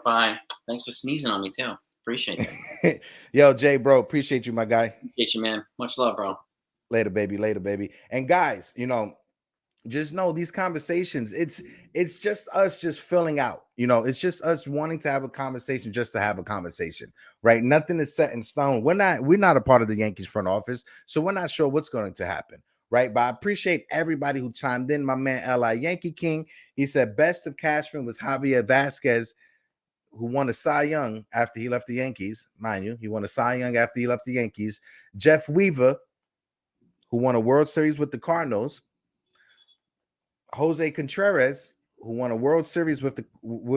Bye. Thanks for sneezing on me too. Appreciate it. Yo, Jay, bro, appreciate you, my guy. Appreciate you, man. Much love, bro. Later, baby. And guys, you know, just know these conversations, it's just us just filling out, you know, it's just us wanting to have a conversation just to have a conversation, right? Nothing is set in stone. We're not a part of the Yankees front office, so we're not sure what's going to happen, right? But I appreciate everybody who chimed in. My man NY Yankee King, he said best of Cashman was Javier Vasquez, who won a Cy Young after he left the Yankees. Mind you, he won a Cy Young after he left the Yankees. Jeff Weaver, who won a World Series with the Cardinals. Jose Contreras, who won a World Series with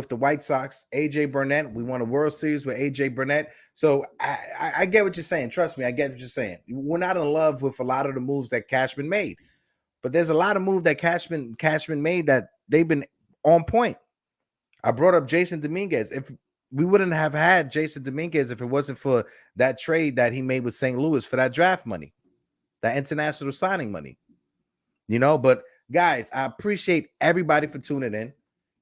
the White Sox. AJ Burnett, we won a World Series with AJ Burnett. So I get what you're saying. Trust me, I get what you're saying. We're not in love with a lot of the moves that Cashman made, but there's a lot of moves that Cashman made that they've been on point. I brought up Jason Dominguez. If we wouldn't have had Jason Dominguez if it wasn't for that trade that he made with St. Louis for that draft money, that international signing money, you know. But guys, I appreciate everybody for tuning in.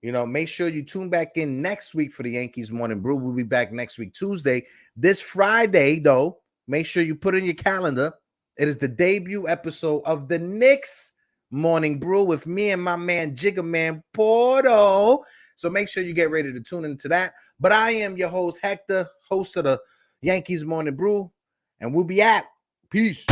You know, make sure you tune back in next week for the Yankees Morning Brew. We'll be back next week, Tuesday. This Friday, though, make sure you put in your calendar. It is the debut episode of the Knicks Morning Brew with me and my man Jigga Man Porto. So make sure you get ready to tune into that. But I am your host, Hector, host of the Yankees Morning Brew, and we'll be at. Peace.